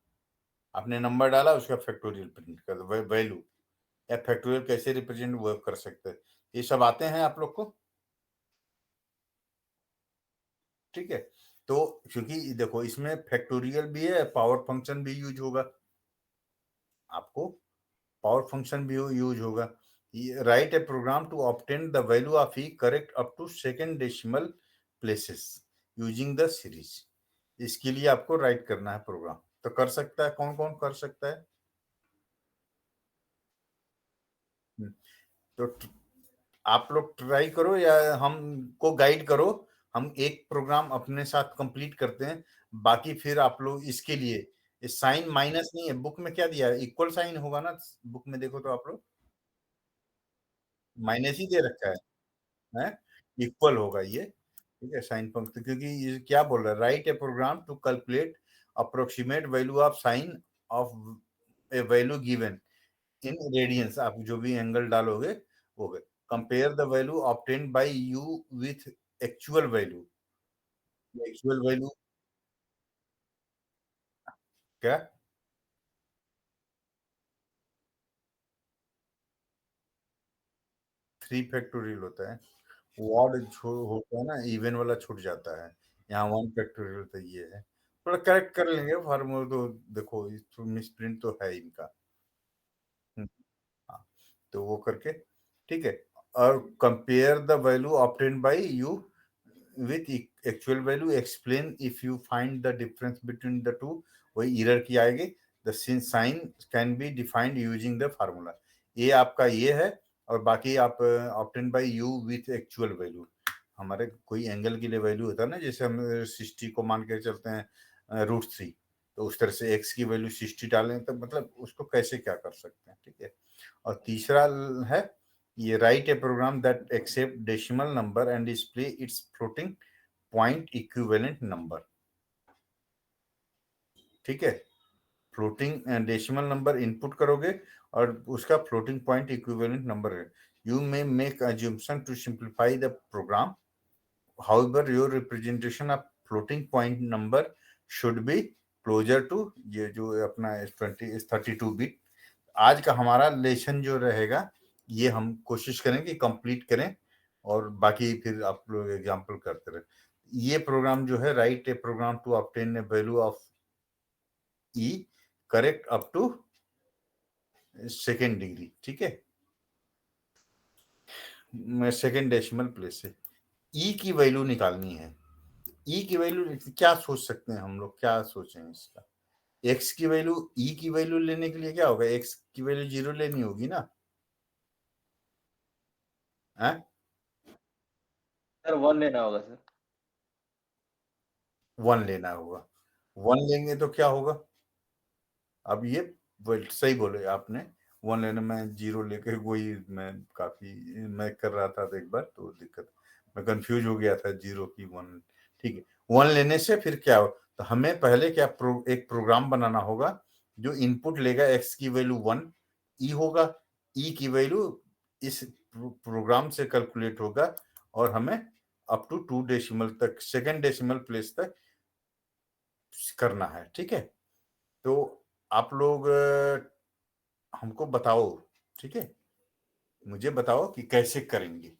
आपने नंबर डाला उसका फैक्टोरियल प्रिंट कर दो, वैल्यू या फैक्टोरियल कैसे रिप्रेजेंट वो कर सकते हैं, ये सब आते हैं आप लोग को। ठीक है, तो क्योंकि देखो इसमें फैक्टोरियल भी है, पावर फंक्शन भी यूज होगा, आपको पावर फंक्शन भी यूज होगा। Write a program to obtain the value of e correct up to second decimal places using the series. इसके लिए आपको राइट करना है प्रोग्राम, तो कर सकता है, कौन कौन कर सकता है। तो आप लोग ट्राई करो या हमको गाइड करो, हम एक प्रोग्राम अपने साथ कंप्लीट करते हैं, बाकी फिर आप लोग इसके लिए साइन माइनस नहीं है, बुक में क्या दिया है, इक्वल साइन होगा ना, बुक में देखो तो आप लोग माइनस ही दे रखा है, इक्वल होगा ये। ठीक है, साइन पंक्ति, क्योंकि ये क्या बोल रहा है, write a program to calculate approximate value of sine of a value given in radians, आप जो भी एंगल डालोगे वो compare the value obtained by you with actual value. Actual value क्या, 3 फैक्टोरियल होता है, वॉड होता है ना, इवन वाला छूट जाता है, यहाँ 1 फैक्टोरियल तो ये है, थोड़ा करेक्ट कर लेंगे फार्मूला तो, देखो मिस प्रिंट तो है इनका। हम्म, हाँ, तो वो करके ठीक है, और compare the value obtained by you with actual value, explain if you find the difference between the two, वही एरर की आएगी, the sign can be defined using the formula। ये आपका ये है, और बाकी आप obtained by u with actual value, हमारे कोई एंगल के लिए वैल्यू होता है ना, जैसे हम 60 को मान के चलते हैं √3, तो उस तरह से x की वैल्यू 60 डालें तो मतलब उसको कैसे क्या कर सकते हैं। ठीक है, और तीसरा है ये write a program that accept decimal number and display its floating point equivalent number. ठीक है, फ्लोटिंग डेसिमल नंबर इनपुट करोगे और उसका फ्लोटिंग पॉइंट इक्विवेलेंट नंबर है। You may make assumption to simplify the program, however your representation of floating point number should be closer to ये जो अपना 32 bit. आज का हमारा लेसन जो रहेगा ये हम कोशिश करें कि कंप्लीट करें, और बाकी फिर आप लोग एग्जांपल करते रहे। ये प्रोग्राम जो है, write a program to obtain a value of e correct up to second degree. ठीक है, सेकेंड डेसिमल प्लेस से ई की वैल्यू निकालनी है। ई की वैल्यू क्या सोच सकते हैं हम लोग, क्या सोचें इसका, एक्स की वैल्यू ई की वैल्यू लेने के लिए क्या होगा, एक्स की वैल्यू 0 लेनी होगी ना, है? सर 1 लेना होगा सर। 1 लेना होगा, 1 लेंगे तो क्या होगा, अब ये सही बोले आपने, 1 लेने में 0 लेके वही मैं काफी मैं कर रहा था तो एक बार तो दिक्कत, मैं कंफ्यूज हो गया था 0 की 1। ठीक है, 1 लेने से फिर क्या हो, तो हमें पहले क्या एक प्रोग्राम बनाना होगा जो इनपुट लेगा, एक्स की वैल्यू 1 ई होगा, ई की वैल्यू इस प्रोग्राम से कैलकुलेट होगा, और हमें अप टू 2 डेसिमल तक, सेकेंड डेसिमल प्लेस तक करना है। ठीक है, तो आप लोग हमको बताओ, ठीक है, मुझे बताओ कि कैसे करेंगे।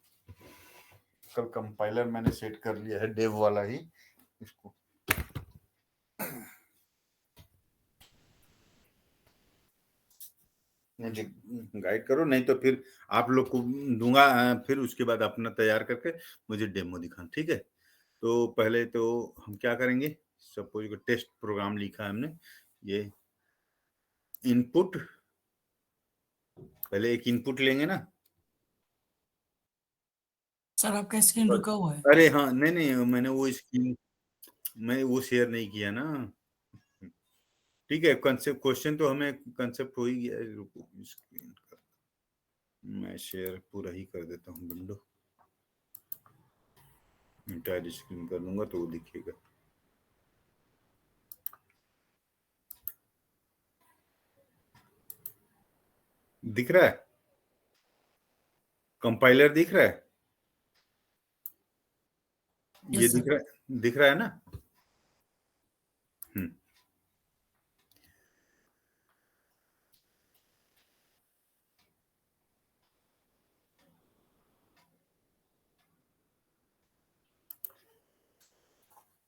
कल कंपाइलर मैंने सेट कर लिया है, डेव वाला ही, इसको मुझे गाइड करो, नहीं तो फिर आप लोग को दूंगा, फिर उसके बाद अपना तैयार करके मुझे डेमो दिखाना। ठीक है, तो पहले तो हम क्या करेंगे, सपोज टेस्ट प्रोग्राम लिखा है हमने, ये इनपुट, पहले एक इनपुट लेंगे ना, सर आपका स्क्रीन रुका हुआ है। अरे हाँ, नहीं मैंने वो स्क्रीन मैं वो शेयर नहीं किया ना। ठीक है, कंसेप्ट क्वेश्चन तो हमें कंसेप्ट हो ही गया है। रुको, स्क्रीन का मैं शेयर पूरा ही कर देता हूँ विंडो, इंटायर स्क्रीन कर लूंगा तो वो दिखेगा। दिख रहा है? कंपाइलर दिख रहा है? ये यस सर। दिख रहा है ना? हम्म।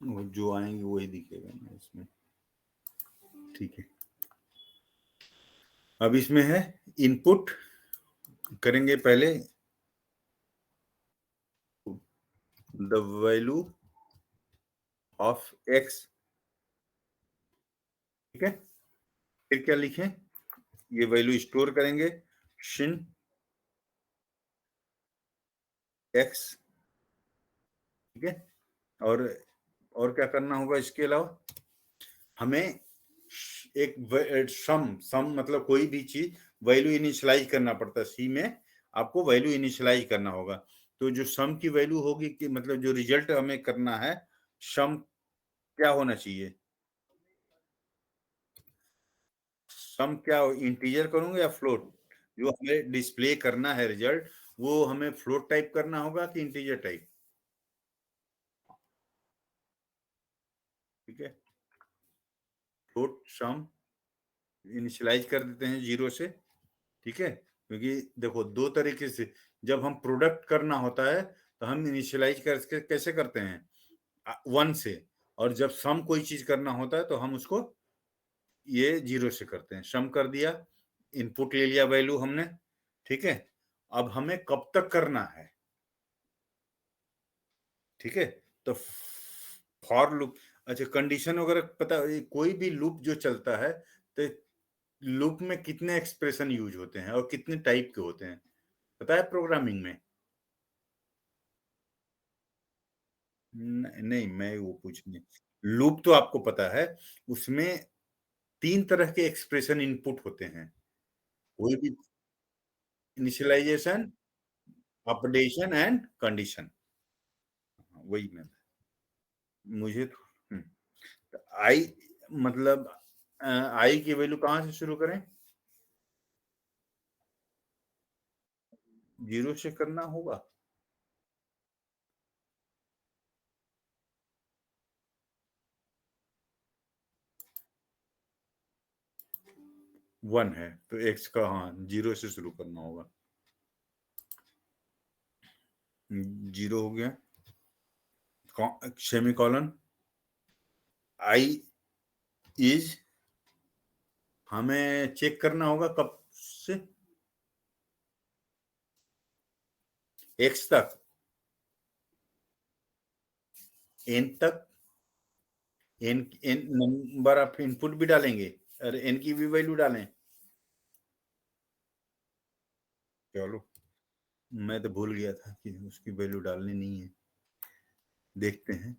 वो जो आएंगे वही दिखेगा ना इसमें। ठीक है, अब इसमें है इनपुट करेंगे पहले द वैल्यू ऑफ एक्स। ठीक है, फिर क्या लिखें? ये वैल्यू स्टोर करेंगे शिन एक्स। ठीक है, और क्या करना होगा इसके अलावा? हमें एक सम मतलब कोई भी चीज वैल्यू इनिशियलाइज करना पड़ता है। सी में आपको वैल्यू इनिशियलाइज करना होगा। तो जो सम की वैल्यू होगी कि मतलब जो रिजल्ट हमें करना है, सम क्या होना चाहिए? सम क्या इंटीजर करूंगा या फ्लोट? जो हमें डिस्प्ले करना है रिजल्ट, वो हमें फ्लोट टाइप करना होगा कि इंटीजर टाइप? ठीक है, फ्लोट सम इनिशियलाइज कर देते हैं 0 से। ठीक है, क्योंकि देखो दो तरीके से जब हम प्रोडक्ट करना होता है तो हम इनिशियलाइज करके कैसे करते हैं 1 से, और जब सम कोई चीज करना होता है तो हम उसको ये 0 से करते हैं। सम कर दिया, इनपुट ले लिया वैल्यू हमने। ठीक है, अब हमें कब तक करना है? ठीक है, तो फॉर लूप, अच्छा कंडीशन वगैरह पता, कोई भी लूप जो चलता है तो लूप में कितने एक्सप्रेशन यूज होते हैं और कितने टाइप के होते हैं पता है प्रोग्रामिंग में? नहीं, मैं वो पूछने, लूप तो आपको पता है, उसमें 3 तरह के एक्सप्रेशन इनपुट होते हैं। कोई भी इनिशियलाइजेशन, अपडेशन एंड कंडीशन, वही मैं मुझे तो आई मतलब आई की वैल्यू कहाँ से शुरू करें? 0 से करना होगा। वन है तो एक्स का, हाँ 0 से शुरू करना होगा। 0 हो गया, सेमी कॉलन, आई इज, हमें चेक करना होगा कब से? एक्स तक, एन तक। N n number of input भी डालेंगे और एन की भी वैल्यू डालें? चलो, मैं तो भूल गया था कि उसकी वैल्यू डालनी नहीं है। देखते हैं।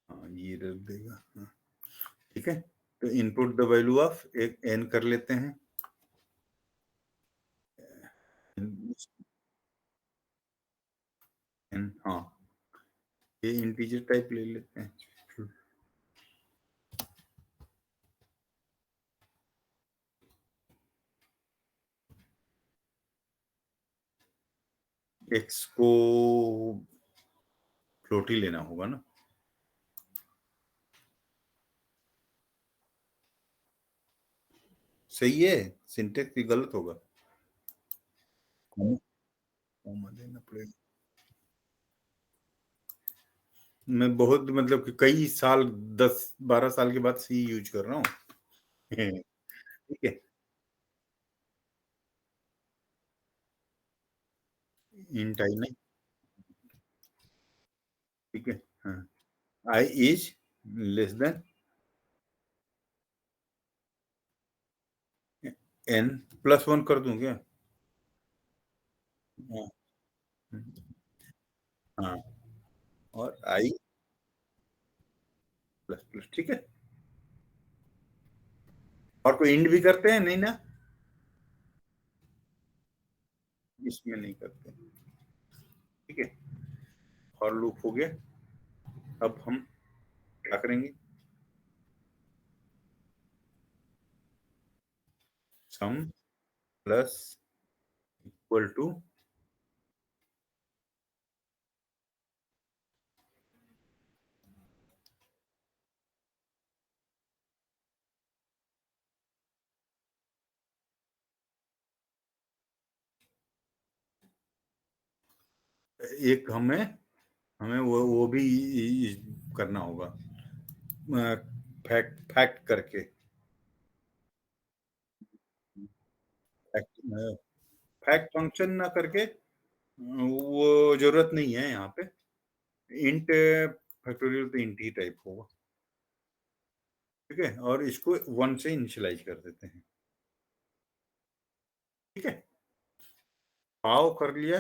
हाँ, ये रख देगा। हाँ, ठीक है, तो इनपुट द वैल्यू ऑफ एक एन कर लेते हैं। एन, हाँ, ये इंटीजर टाइप ले लेते हैं। एक्स को फ्लोट ही लेना होगा ना? सही है, सिंटेक्स भी गलत होगा, कॉमा देना पड़ेगा। मैं बहुत मतलब कि कई साल 10-12 साल के बाद सी यूज कर रहा हूँ। ठीक है, इंट आई नहीं। ठीक है, हाँ, I is less than n +1 कर दूं क्या? हाँ। हाँ, और i प्लस प्लस, ठीक है। और कोई इंड भी करते हैं नहीं ना? इसमें नहीं करते, ठीक है। और लूप हो गया। अब हम क्या करेंगे? सम प्लस इक्वल टू एक हमें हमें वो भी करना होगा, फैक्ट फैक्ट करके। फैक्ट फैक्ट फंक्शन ना करके, वो जरूरत नहीं है यहाँ पे। इंट फैक्टोरियल तो इंट ही टाइप होगा, ठीक है। और इसको 1 से इनिशियलाइज कर देते हैं, ठीक है। पाव कर लिया,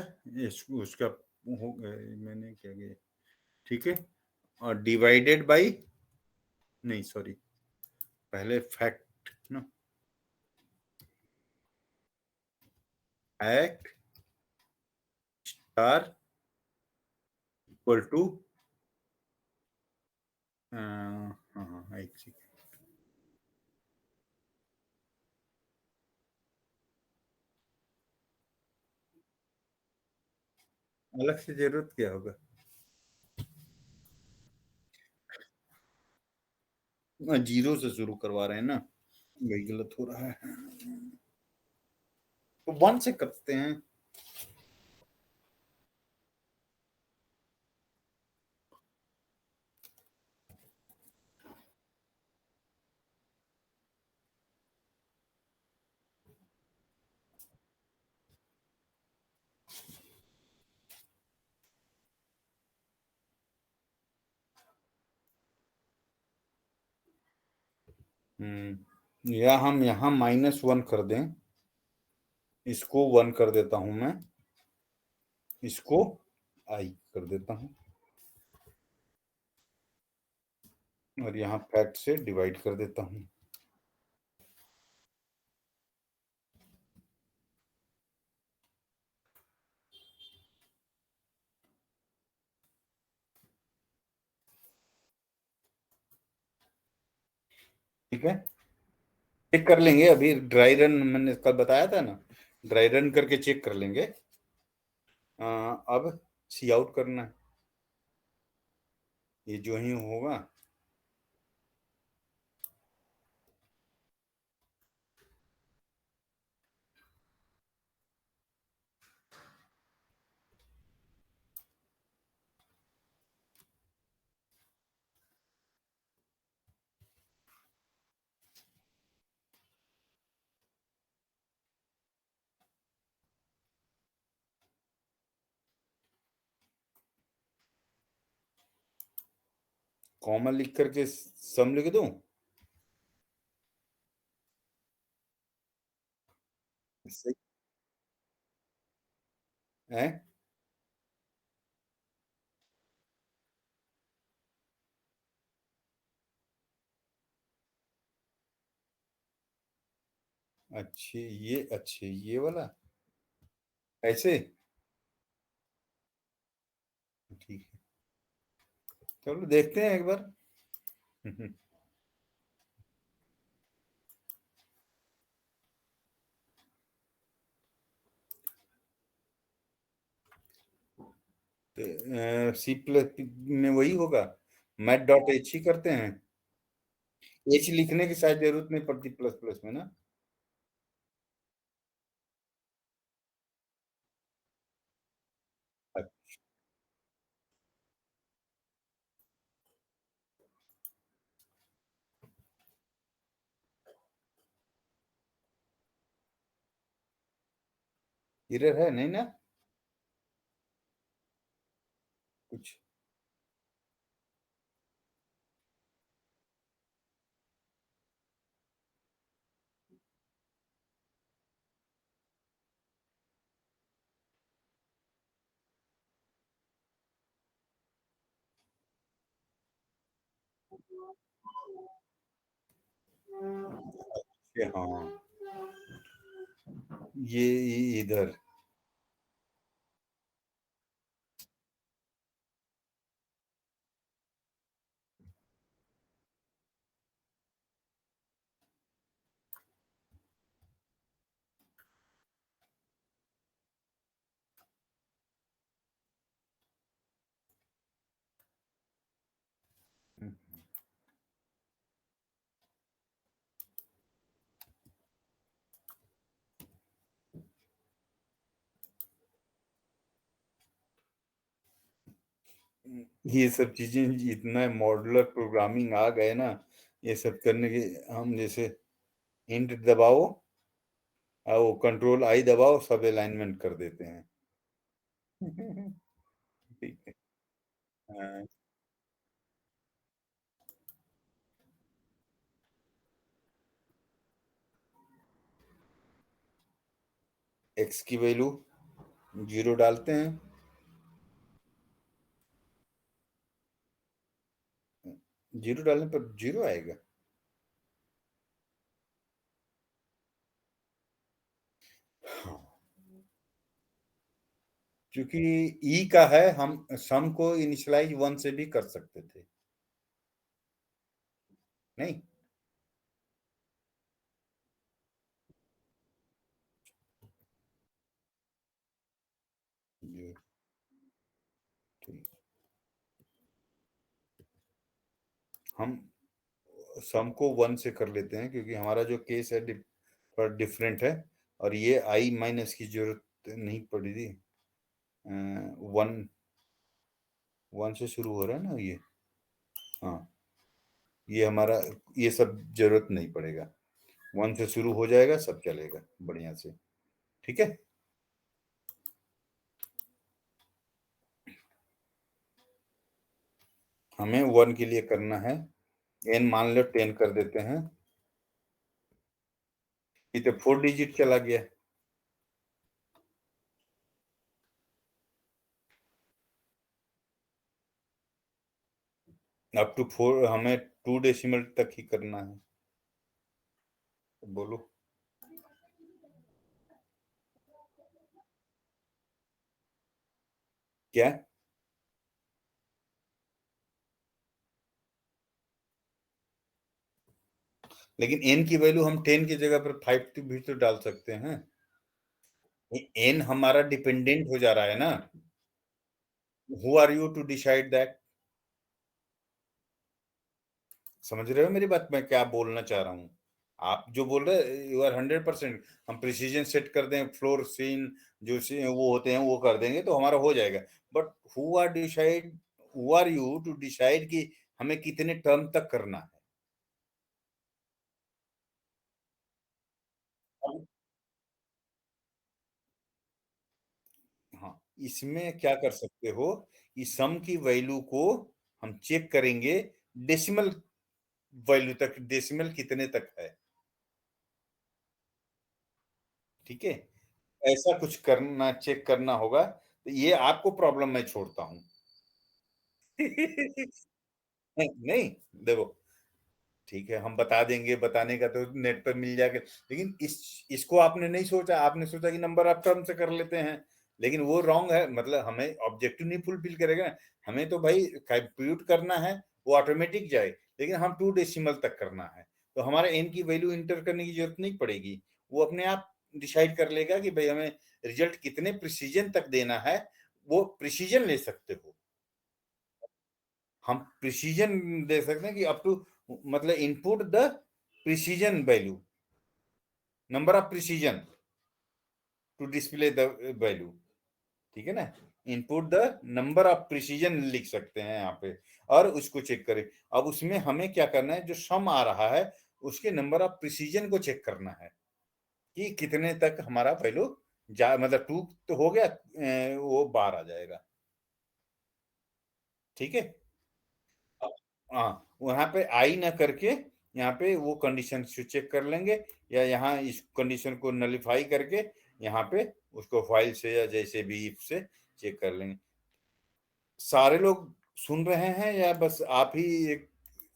उसका हो मैंने क्या किया, ठीक है। और डिवाइडेड बाई, नहीं सॉरी, पहले फैक्ट ना, फैक्ट स्टार इक्वल टू, हाँ हाँ, एक सेकेंड। अलग से जरूरत क्या होगा? जीरो से शुरू करवा रहे हैं ना, वही गलत हो रहा है। तो 1 से करते हैं। या हम यहाँ -1 कर दें, इसको 1 कर देता हूं मैं, इसको i कर देता हूं, और यहाँ फैक्ट से डिवाइड कर देता हूं। ठीक है, चेक कर लेंगे अभी, ड्राई रन मैंने कल बताया था ना, ड्राई रन करके चेक कर लेंगे। अब सी आउट करना है, ये जो ही होगा। कॉमा लिख करके सम लिख दूं? सही है। अच्छे ये वाला ऐसे, ठीक है। चलो देखते हैं एक बार। सी प्लस में वही होगा, मैथ.h ही करते हैं। एच लिखने की शायद जरूरत नहीं पड़ती प्लस प्लस में ना। एरर है नहीं ना कुछ? हाँ, ये इधर ये सब चीजें इतना मॉड्यूलर प्रोग्रामिंग आ गए ना, ये सब करने के हम जैसे इंट दबाओ और वो कंट्रोल आई दबाओ, सब अलाइनमेंट कर देते हैं। ठीक है। हाँ, एक्स की वैल्यू 0 डालते हैं, 0 डालने पर 0 आएगा। हाँ, क्योंकि ई का है, हम सम को इनिशियलाइज 1 से भी कर सकते थे, नहीं? ये ठीक। हम सम को 1 से कर लेते हैं क्योंकि हमारा जो केस है पर डिफरेंट है, और ये आई माइनस की जरूरत नहीं पड़ी थी। 1 1 से शुरू हो रहा है ना ये। हाँ, ये हमारा, ये सब जरूरत नहीं पड़ेगा, 1 से शुरू हो जाएगा, सब चलेगा बढ़िया से। ठीक है। हमें 1 के लिए करना है, n मान लो 10 कर देते हैं। ये तो 4 डिजिट चला गया। अप टू 4 हमें 2 डेसिमल तक ही करना है। बोलो क्या। लेकिन n की वैल्यू हम 10 की जगह पर 5 भी तो डाल सकते हैं। n हमारा डिपेंडेंट हो जा रहा है ना। Who are you to decide that? समझ रहे हो मेरी बात, मैं क्या बोलना चाह रहा हूँ? आप जो बोल रहे यू आर 100%, हम प्रिसीजन सेट कर दें, फ्लोर सीन जो वो होते हैं वो कर देंगे तो हमारा हो जाएगा। But who are you to decide कि हमें कितने टर्म तक करना है? हाँ, इसमें क्या कर सकते हो कि सम की वैल्यू को हम चेक करेंगे डेसिमल वैल्यू तक, डेसिमल कितने तक है। ठीक है, ऐसा कुछ करना, चेक करना होगा, तो ये आपको प्रॉब्लम मैं छोड़ता हूँ। नहीं, देखो, ठीक है, हम बता देंगे, बताने का तो नेट पर मिल जाएगा, लेकिन इसको आपने नहीं सोचा, आपने सोचा कि नंबर ऑफ टर्म से कर लेते हैं, लेकिन वो रॉन्ग है, मतलब हमें ऑब्जेक्टिव नहीं फुलफिल करेगा ना। हमें तो भाई कंप्यूट करना है, वो ऑटोमेटिक जाए, लेकिन हम 2 डेसिमल तक करना है, तो हमारे एन की वैल्यू इंटर करने की जरूरत नहीं पड़ेगी। वो अपने आप डिसाइड कर लेगा कि भाई हमें रिजल्ट कितने प्रिसीजन तक देना है, वो प्रिसीजन ले सकते हो। हम प्रिसीजन दे सकते हैं कि अप टू, मतलब input the precision value, number of precision to display the value. ठीक है ना, input the number of precision लिख सकते हैं यहाँ पे, और उसको चेक करें। अब उसमें हमें क्या करना है, जो सम आ रहा है उसके नंबर ऑफ प्रिसीजन को चेक करना है कि कितने तक हमारा वैल्यू जा, मतलब 2 तो हो गया, वो बार आ जाएगा। ठीक है। हाँ, वहां पे आई ना करके यहाँ पे वो कंडीशन चेक कर लेंगे, या यहाँ इस कंडीशन को नलीफाई करके यहाँ पे उसको फाइल से या जैसे भी if से चेक कर लेंगे। सारे लोग सुन रहे हैं या बस आप ही एक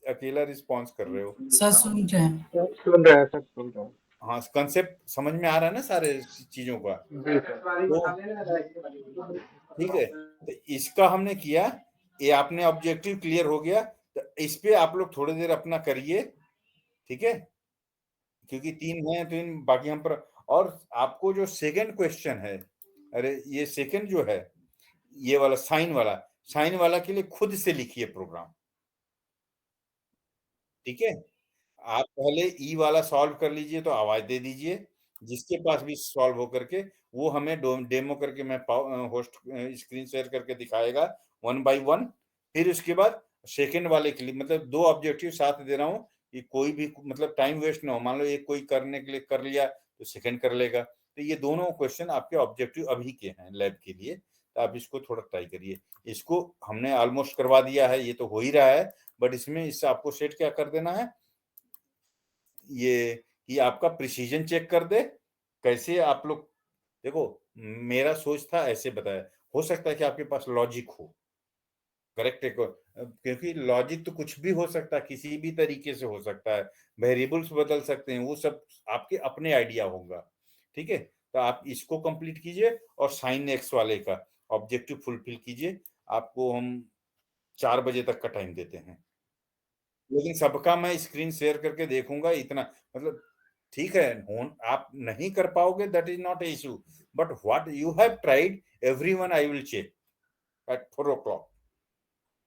अकेला रिस्पॉन्स कर रहे हो? सर सुन रहे हैं। सुन रहे हैं सर, सुन रहे हैं। हाँ, कंसेप्ट समझ में आ रहा है ना सारे चीजों का? जी सर। तो ठीक है, तो इसका हमने किया, ये आपने ऑब्जेक्टिव क्लियर हो गया, तो इस पे आप लोग थोड़ी देर अपना करिए, ठीक है? क्योंकि 3 हैं तो इन बाकी हम पर। और आपको जो सेकंड क्वेश्चन है, अरे ये सेकंड जो है, ये वाला साइन वाला के लिए खुद से लिखिए प्रोग्राम, ठीक है? आप पहले ई वाला सॉल्व कर लीजिए तो आवाज दे दीजिए, जिसके पास भी सॉल्व हो करके वो हमें डेमो करके मैं होस्ट स्क्रीन शेयर करके दिखाएगा 1 बाय 1। फिर उसके बाद सेकंड वाले के लिए मतलब 2 ऑब्जेक्टिव साथ दे रहा हूँ कि कोई भी मतलब टाइम वेस्ट ना हो। मान लो एक कोई करने के लिए कर लिया तो सेकंड कर लेगा। तो ये दोनों क्वेश्चन आपके ऑब्जेक्टिव अभी के हैं लैब के लिए, तो आप इसको थोड़ा ट्राई करिए। इसको हमने ऑलमोस्ट करवा दिया है, ये तो हो ही रहा है, बट इसमें इससे आपको सेट क्या कर देना है, ये कि आपका प्रिसीजन चेक कर दे। कैसे आप लोग देखो, मेरा सोच था ऐसे बताया, हो सकता है कि आपके पास लॉजिक हो, करेक्ट है क्योंकि लॉजिक तो कुछ भी हो सकता है, किसी भी तरीके से हो सकता है, वेरिएबल्स बदल सकते हैं, वो सब आपके अपने आइडिया होगा, ठीक है? तो आप इसको कंप्लीट कीजिए और साइन एक्स वाले का ऑब्जेक्टिव फुलफिल कीजिए। आपको हम 4 बजे तक का टाइम देते हैं, लेकिन सबका मैं स्क्रीन शेयर करके देखूंगा इतना, मतलब ठीक है, आप नहीं कर पाओगे that is not issue, but what you have tried everyone I will check at 4 o'clock।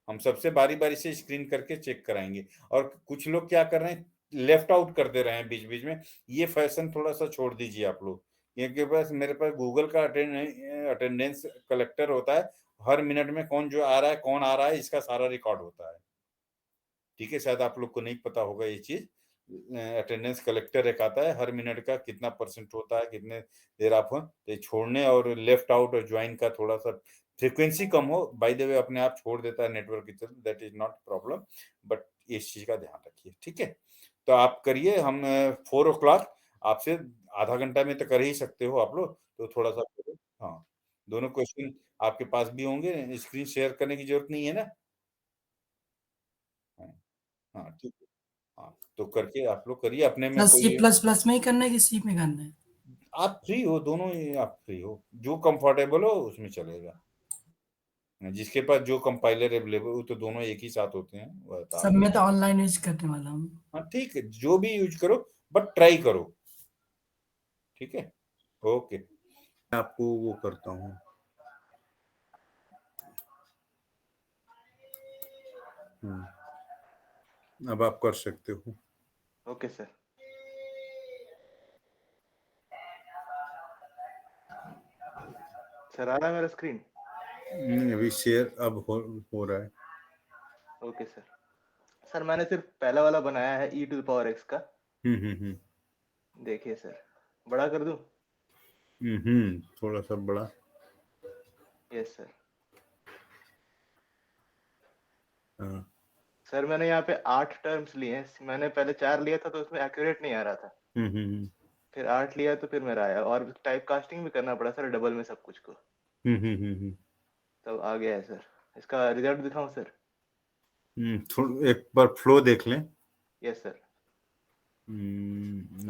हम सबसे बारी बारी से स्क्रीन करके चेक कराएंगे। और कुछ लोग क्या कर रहे हैं, लेफ्ट आउट कर दे रहे हैं बीच बीच में, ये फैशन थोड़ा सा छोड़ दीजिए आप लोग, क्योंकि बस मेरे पास गूगल का अटेंडेंस कलेक्टर होता है, हर मिनट में कौन जो आ रहा है कौन आ रहा है इसका सारा रिकॉर्ड होता है, ठीक है? शायद आप लोग को नहीं पता होगा ये चीज। अटेंडेंस कलेक्टर एक आता है, हर मिनट का कितना परसेंट होता है, कितने देर आप हो, तो ये छोड़ने और लेफ्ट आउट और ज्वाइन का थोड़ा सा फ्रीक्वेंसी कम हो, बाय द वे अपने आप छोड़ देता है नेटवर्क की तरफ, that is not problem, but इस चीज का ध्यान रखिए, ठीक है? तो आप करिए, हम 4 o'clock आपसे आधा घंटा में तो कर ही सकते हो आप लोग, तो थोड़ा सा करो। हाँ, दोनों क्वेश्चन आपके पास भी होंगे, स्क्रीन शेयर करने की जरूरत नहीं है ना? हाँ, हाँ, ठीक है। हाँ, तो करके आप लोग करिए अपने में सर सी कोई। प्लस प्लस में ही करना है कि सी में करना है? आप फ्री हो, दोनों ही आप फ्री हो, जो कंफर्टेबल हो उसमें चलेगा। जिसके पास जो कंपाइलर अवेलेबल, वो तो दोनों एक ही साथ होते हैं, वह तो सब आप। में तो ऑनलाइन यूज करने वाला हूँ। हाँ ठीक है, जो भी यूज करो, बट ट्राई करो, ठीक है? ओके, मैं आपको वो करता हूँ। अब आप कर सकते हो। Okay sir. सर आ रहा है मेरा स्क्रीन? अभी शेयर अब हो रहा है। Okay sir. सर मैंने सिर्फ पहला वाला बनाया है e⁻x का। हम्म। देखिए सर, बड़ा कर दूं? थोड़ा सा बड़ा। Yes sir. हाँ। सर मैंने यहाँ पे 8 टर्म्स लिए हैं, मैंने पहले 4 लिया था तो उसमें एक्यूरेट नहीं आ रहा था, हम्म। फिर 8 लिया तो फिर मेरा आया, और टाइप कास्टिंग भी करना पड़ा सर डबल में सब कुछ को, हम्म। तब आ गया है सर। इसका रिजल्ट दिखाऊं सर? एक बार फ्लो देख लें। Yes sir.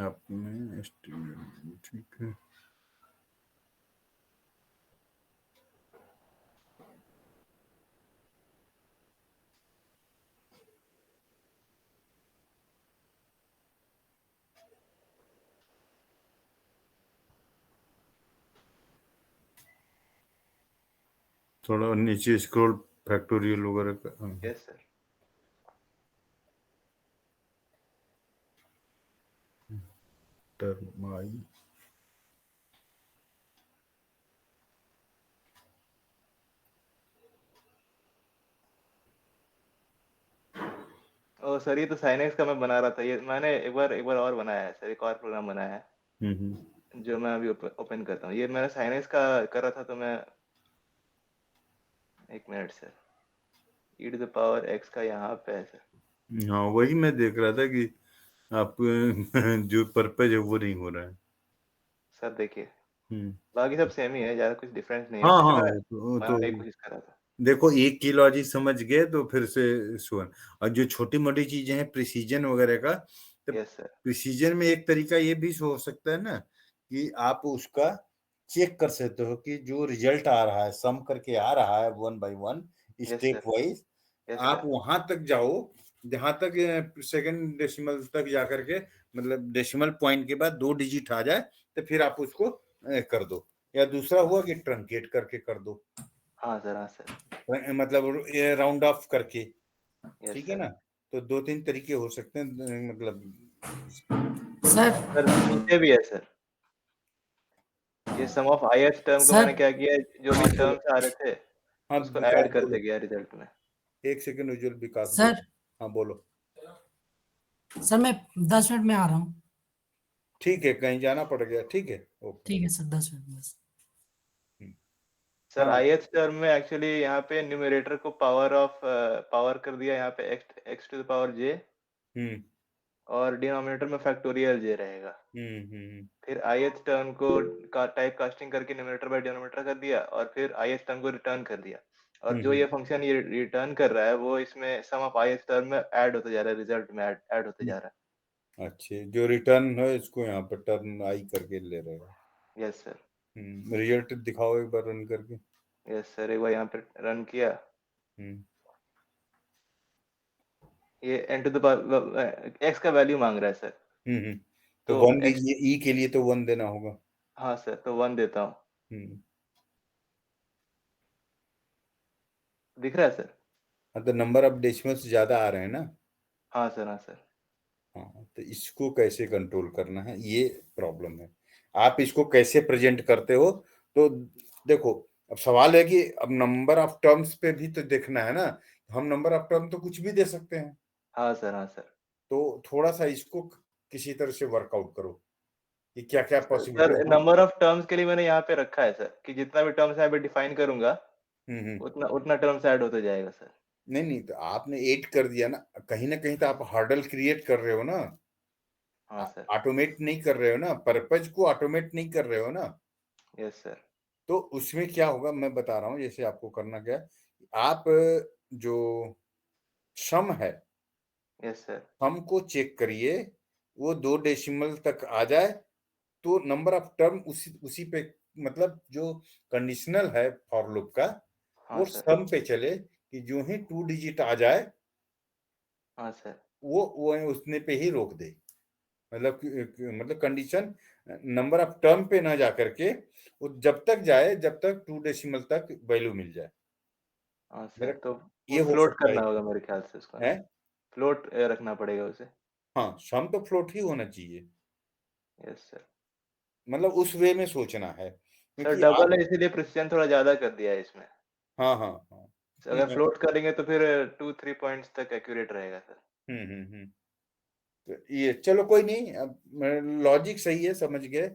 आप में ठीक है। थोड़ा नीचे स्क्रॉल, फैक्टोरियल वगैरह का। Yes sir. टर्म आई। ओ सर, ये तो साइनेक्स का मैं बना रहा था, ये मैंने एक बार और बनाया है सर, एक और प्रोग्राम बनाया है जो मैं अभी ओपन करता हूँ। ये मैंने साइनेक्स का कर रहा था, तो मैं, एक मिनट सर, e⁻x का यहाँ पे है सर। हाँ, वही मैं देख रहा था कि आप जो पर्पज है वो नहीं हो रहा है। सर देखिए, हम्म। बाकी सब सेम ही है, ज़्यादा कुछ डिफरेंस नहीं है, हाँ फिर हाँ, मैं वो तो बनाने की कोशिश कर रहा था। देखो एक की लॉजिक समझ गए तो फिर से सुन। और जो छोटी मोटी चीजें हैं प्रिसीजन वगैरह का, तो यस सर। प्रिसीजन में एक तरीका ये भी हो सकता है ना कि आप उसका चेक कर सकते हो कि जो रिजल्ट आ रहा है सम करके आ रहा है 1 by 1 yes step sir. Wise, yes आप सर। वहां तक जाओ जहां तक सेकंड डेसिमल तक जाकर के, मतलब डेसिमल पॉइंट के बाद 2 डिजिट आ जाए तो फिर आप उसको कर दो। या दूसरा हुआ कि ट्रंकेट करके कर दो, हाँ सर, हाँ सर। मतलब ये राउंड ऑफ करके। यस ठीक है सर। ना? तो 2-3 तरीके हो सकते हैं, मतलब इसके। सर सर नीचे भी है सर। ये सम ऑफ ith टर्म को सर मैंने क्या किया, जो भी हाँ बोलो। टर्म्स आ रहे थे हाँ उसको विकास ऐड बोलो। करते गया रिजल्ट में। एक सेकंड उज्जवल, विकास बोलो। सर हाँ बोलो। सर मैं 10 मिनट में आ रहा हूँ। ठीक है, कहीं जाना पड़ गया, ठीक है, ओके। ठीक है सर, 10 मिनट बस। सर हाँ। ith टर्म में एक्चुअली यहाँ पे न्यूमरेटर को पावर कर दिया यहाँ पे x to the power j, हम्म और डिनोमिनेटर में फैक्टोरियल j रहेगा। फिर ith टर्म को टाइप कास्टिंग करके न्यूमरेटर बाय डिनोमिनेटर कर दिया, और फिर ith टर्म को रिटर्न कर दिया। और जो हम्म। ये फंक्शन ये रिटर्न कर रहा है वो इसमें सम ऑफ ith टर्म में ऐड होते जा रहा है, रिजल्ट में ऐड होते जा रहा अच्छे, जो रिटर्न है इसको यहाँ पे टर्न आई करके ले रहे हो। है। Yes sir. रिजल्ट दिखाओ एक बार रन करके। यस सर, एक बार यहाँ पे रन किया। हम्म ये n to the power x का वैल्यू मांग रहा है सर। हम्म। तो तो 1 x, दीजिए, ई के लिए तो 1 देना होगा। हाँ सर, तो 1 देता हूँ। हम्म। दिख रहा है सर? हाँ तो नंबर ऑफ डेसिमल्स ज्यादा आ रहे हैं ना। हाँ सर, हाँ सर। हाँ तो इसको कैसे कंट्रोल करना है, ये प्रॉब्लम है। आप इसको कैसे प्रेजेंट करते हो, तो देखो, अब सवाल है कि अब नंबर ऑफ टर्म्स पे भी तो देखना है ना। हम नंबर ऑफ टर्म तो कुछ भी दे सकते हैं। हाँ सर, हाँ सर। तो थोड़ा सा इसको किसी तरह से वर्कआउट करो कि क्या क्या सर पॉसिबिलिटी हम। नंबर ऑफ टर्म्स के लिए मैंने यहाँ पे रखा है सर कि जितना भी टर्म्स है मैं डिफाइन करूंगा, हम्म। उतना उतना टर्म्स ऐड होते जाएगा सर। नहीं नहीं, तो आपने एड कर दिया ना कहीं तो आप हर्डल क्रिएट कर रहे हो ना। हाँ सर। ऑटोमेट नहीं कर रहे हो ना, पर्पज को ऑटोमेट नहीं कर रहे हो ना। Yes sir. तो उसमें क्या होगा मैं बता रहा हूँ, जैसे आपको करना क्या है, आप जो सम है, यस सर। सम को चेक करिए, वो 2 डेसिमल तक आ जाए तो नंबर ऑफ टर्म उसी उसी पे, मतलब जो कंडीशनल है फॉर लूप का, हाँ वो सर। सम पे चले कि जो ही 2 डिजिट आ जाए हाँ सर। वो उसने पे ही रोक दे। मतलब कंडीशन नंबर ऑफ टर्म पे ना जा करके वो जब तक जाए जब तक 2 डेसिमल तक वैल्यू मिल जाए। हाँ मेरा सर, तो वो ये हो फ्लोट सकता है। करना होगा मेरे ख्याल से उसको है। ना। फ्लोट रखना पड़ेगा उसे। हाँ, सम तो फ्लोट ही होना चाहिए। Yes sir. मतलब उस वे में सोचना है सर क्योंकि डबल आप। है इसीलिए प्रिसिजन थोड़ा ज्यादा कर दिया है इसमें। हाँ हाँ हाँ। नहीं अगर फ्लोट करेंगे तो फिर 2-3 पॉइंट्स तक एक्यूरेट रहेगा सर। हम्म। तो ये चलो कोई नहीं, अब लॉजिक सही है, समझ गए,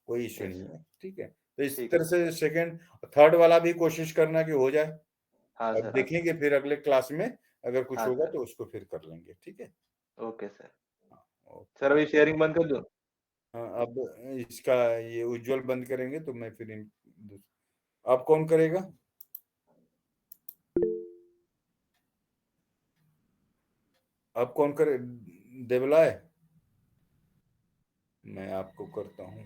कोई इश्यू यस नहीं सर। है, ठीक है। तो इस ठीक है तरह सर। से सेकंड थर्ड वाला भी कोशिश करना कि हो जाए। हाँ अब सर, हाँ सर। देखेंगे फिर अगले क्लास में अगर कुछ हाँ होगा सर। तो उसको फिर कर लेंगे, ठीक है। Okay sir. हाँ, ओके। सर अभी शेयरिंग बंद कर दूं? हाँ, अब इसका ये उज्जवल बंद करेंगे तो मैं फिर अब कौन करेगा? अब कौन करे? देवलाय, मैं आपको करता हूँ।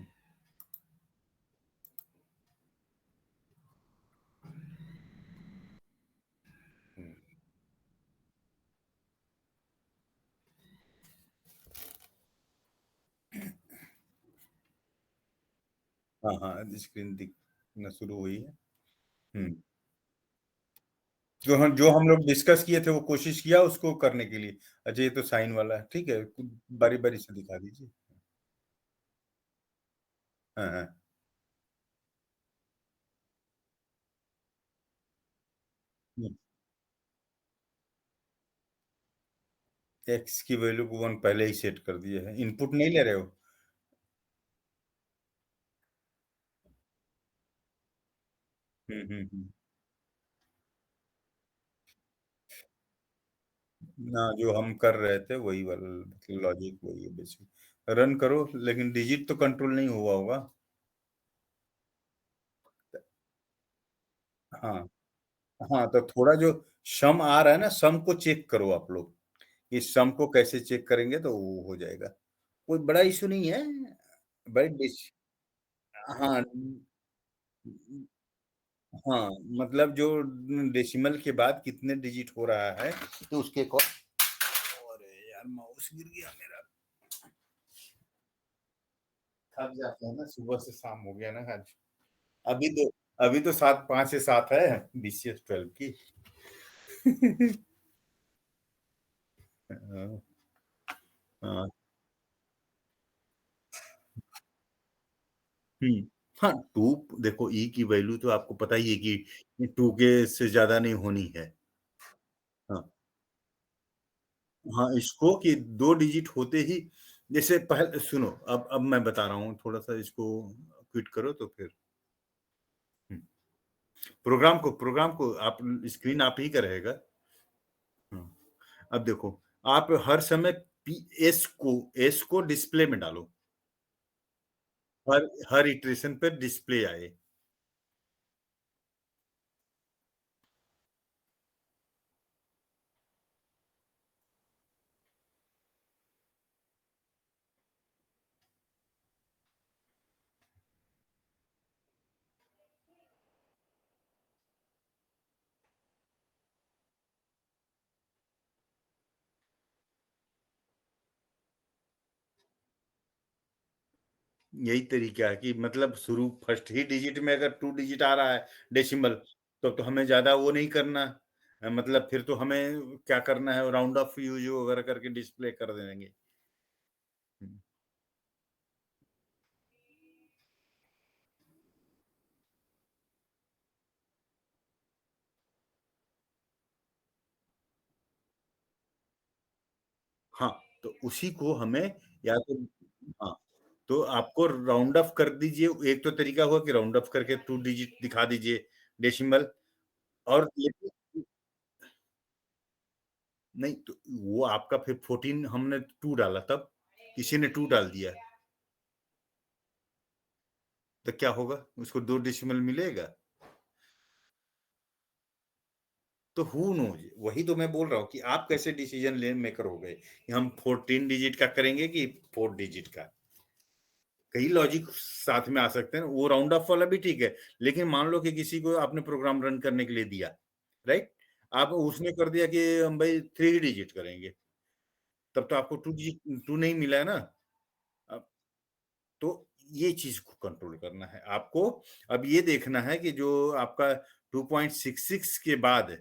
हम्म, हाँ हाँ, स्क्रीन दिखना शुरू हुई है। हम्म। जो हम लोग डिस्कस किए थे वो कोशिश किया उसको करने के लिए। अच्छा ये तो साइन वाला है, ठीक है, बारी बारी से दिखा दीजिए। हाँ हाँ। एक्स की वैल्यू को 1 पहले ही सेट कर दिए है, इनपुट नहीं ले रहे हो। हम्म। ना जो हम कर रहे थे वही वाला लॉजिक वही है बेसिक। रन करो लेकिन डिजिट तो कंट्रोल नहीं हुआ होगा। हाँ हाँ, तो थोड़ा जो सम आ रहा है ना, सम को चेक करो आप लोग। इस सम को कैसे चेक करेंगे तो वो हो जाएगा। कोई बड़ा इश्यू नहीं है। भाई डिस हाँ, हाँ, मतलब जो डेसिमल के बाद कितने डिजिट हो रहा है, तो उसके अरे यार माउस गिर गया मेरा। थक जाते हैं ना, सुबह से शाम हो गया ना आज। अभी तो अभी तो 7 5 से 7 है बीसीएस 12 की। हाँ, हाँ, हुँ। हाँ, 2 देखो ई की वैल्यू तो आपको पता ही है कि 2 के से ज़्यादा नहीं होनी है। हाँ, हाँ, इसको कि 2 डिजिट होते ही जैसे सुनो अब मैं बता रहा हूँ थोड़ा-सा इसको क्विट करो तो फिर हुँ, प्रोग्राम को आप स्क्रीन आप ही का रहेगा। हाँ, अब देखो आप हर समय एस को डिस्प्ले में डालो। हर इटरेशन पे डिस्प्ले आए। यही तरीका है कि मतलब शुरू फर्स्ट ही डिजिट में अगर 2 डिजिट आ रहा है डेसिमल तो हमें ज़्यादा वो नहीं करना। मतलब फिर तो हमें क्या करना है राउंड ऑफ यूज़ वगैरह करके डिस्प्ले कर देंगे। हुँ, हाँ, तो उसी को हमें या तो हाँ, तो आपको राउंड ऑफ कर दीजिए। एक तो तरीका हुआ कि राउंड ऑफ करके 2 डिजिट दिखा दीजिए डेसिमल और लेकिन नहीं तो वो आपका फिर 14 हमने 2 डाला तब, किसी ने 2 डाल दिया, तो क्या होगा? उसको 2 डेसिमल मिलेगा? तो हू नोज़ वही तो मैं बोल रहा हूँ कि आप कैसे डिसीजन ले मेकर हो गए कि हम 14 डिजिट का करेंगे कि 4 डिजिट का। कई लॉजिक साथ में आ सकते हैं, वो राउंड ऑफ वाला भी ठीक है, लेकिन मान लो कि किसी को आपने प्रोग्राम रन करने के लिए दिया, राइट? आप उसने कर दिया कि हम भाई 3 ही डिजिट करेंगे, तब तो आपको 2 नहीं मिला है ना। अब तो ये चीज़ को कंट्रोल करना है आपको। अब ये देखना है कि जो आपका 2.66 के बाद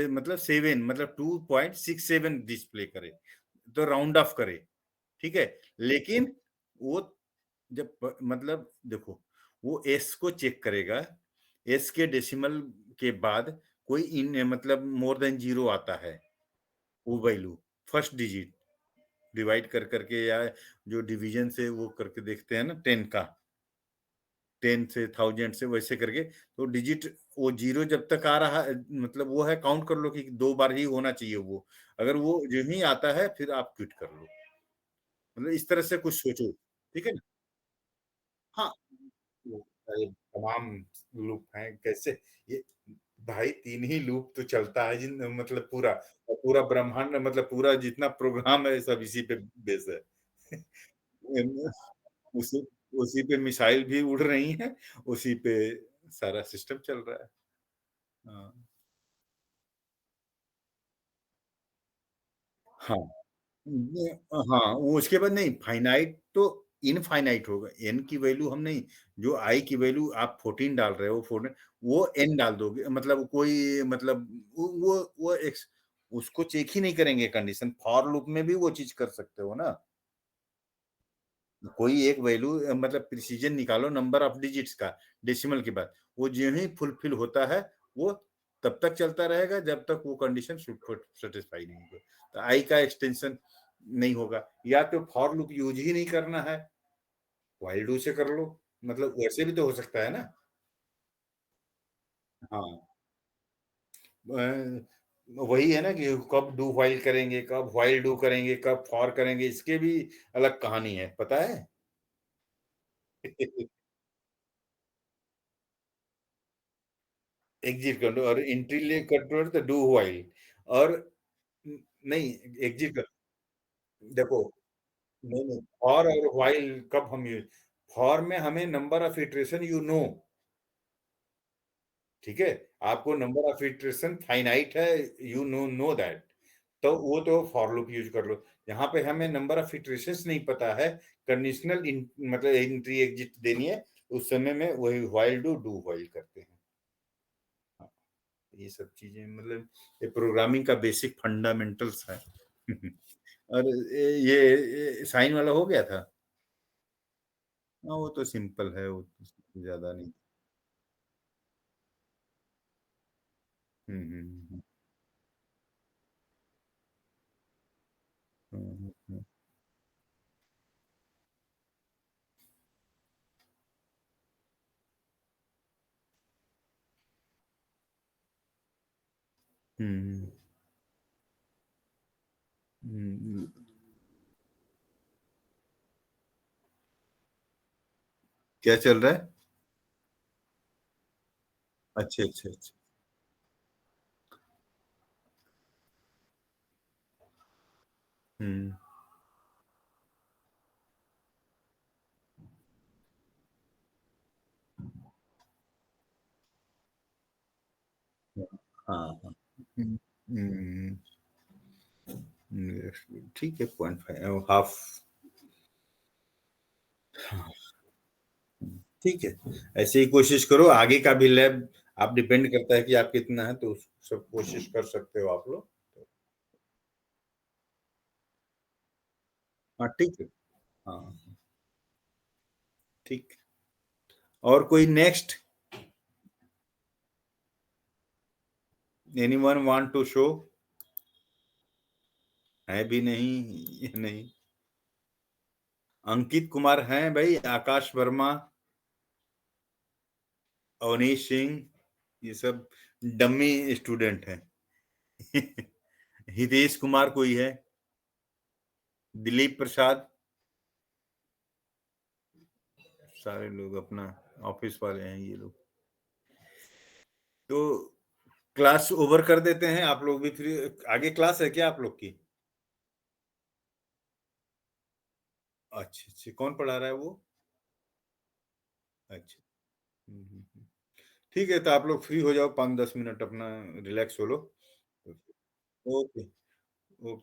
मतलब 7 मतलब 2.67 डिस्प्ले करे, तो राउंड ऑफ करे, ठीक है? लेकिन वो जब मतलब देखो, वो एस को चेक करेगा, एस के डेसिमल के बाद कोई इन मतलब मोर देन 0 आता है, वो वैल्यू, फर्स्ट डिजिट डिवाइड कर के या जो डिवीज़न से वो करके देखते हैं ना 10 का, 10 से 1000 से वैसे करके, तो डिजिट वो 0 जब तक आ रहा है मतलब वो है काउंट कर लो कि 2 बार ही होना चाहिए वो। अगर वो जो ही आता है फिर आप क्विट कर लो। मतलब इस तरह से कुछ सोचो, ठीक है ना? हाँ, वो सारे तमाम लूप हैं कैसे ये भाई 3 ही लूप तो चलता है जिन मतलब पूरा ब्रह्मांड मतलब पूरा जितना प्रोग्राम है सब इसी पे बेस है। उसी उसी पे मिसाइल भी उड़ रही हैं, उसी पे सारा सिस्टम चल रहा है। हाँ, हाँ, ये हाँ, वो उसके बाद नहीं फाइनाइट तो इनफाइनाइट होगा, n की वैल्यू हम नहीं जो i की वैल्यू आप 14 डाल रहे हो 14 वो n डाल दोगे मतलब कोई मतलब वो एक्स उसको चेक ही नहीं करेंगे कंडीशन, फॉर लूप में भी वो चीज़ कर सकते हो ना। कोई एक वैल्यू मतलब प्रिसिजन निकालो नंबर ऑफ डिजिट्स का डेसिमल के बाद, वो जो ही फुलफिल होता है, वो तब तक चलता रहेगा जब तक वो कंडीशन सैटिस्फाई नहीं होगा। तो आई का एक्सटेंशन नहीं होगा या तो फॉर लूप यूज़ ही नहीं करना है, व्हाइल डू से कर लो, मतलब वैसे भी तो हो सकता है ना। हाँ, वही है ना कि कब डू व्हाइल करेंगे, कब व्हाइल डू करेंगे, कब फॉर करेंगे, इसके भी अलग कहानी है, पता है? एग्जिट कंट्रोल और इंटीरियर कंट्रोल तो डू व्हाइल और नहीं एग्जिट कर देखो नहीं नहीं फॉर और व्हाइल कब हम यूज फॉर में हमें number of iteration you know ठीक है आपको नंबर ऑफ इटरेशन फाइनाइट है यू नो दैट तो वो तो फॉर लूप यूज कर लो यहाँ पे हमें नंबर ऑफ इटरेशंस नहीं पता है कंडीशनल मतलब एंट्री एग्जिट देनी है उस समय में वही व्हाइल डू व्हाइल करते हैं हाँ, ये सब चीजें मतलब ये प्रोग्रामिंग का बेसिक फंडामेंटल्स है और ये साइन वाला हो गया था हाँ वो तो सिंपल है वो तो ज्यादा नहीं हम्म हम्म हम्म हम्म, हम्म, क्या चल रहा है अच्छा अच्छा अच्छा हम्म हाँ हाँ हम्म, ठीक है 0.5 हाफ ठीक है ऐसे ही कोशिश करो आगे का भी लैब आप डिपेंड करता है कि आप कितना है तो सब कोशिश कर सकते हो आप लोग हाँ ठीक है हाँ ठीक और कोई next anyone want to show है भी नहीं ये नहीं अंकित कुमार हैं भाई आकाश वर्मा अवनीश सिंह ये सब डम्मी स्टूडेंट हैं हितेश कुमार कोई है दिलीप प्रसाद सारे लोग अपना ऑफिस वाले हैं ये लोग तो क्लास ओवर कर देते हैं आप लोग भी फ्री आगे क्लास है क्या आप लोग की अच्छा अच्छा कौन पढ़ा रहा है वो अच्छा ठीक है तो आप लोग फ्री हो जाओ 5-10 मिनट अपना रिलैक्स हो लो ओके ओके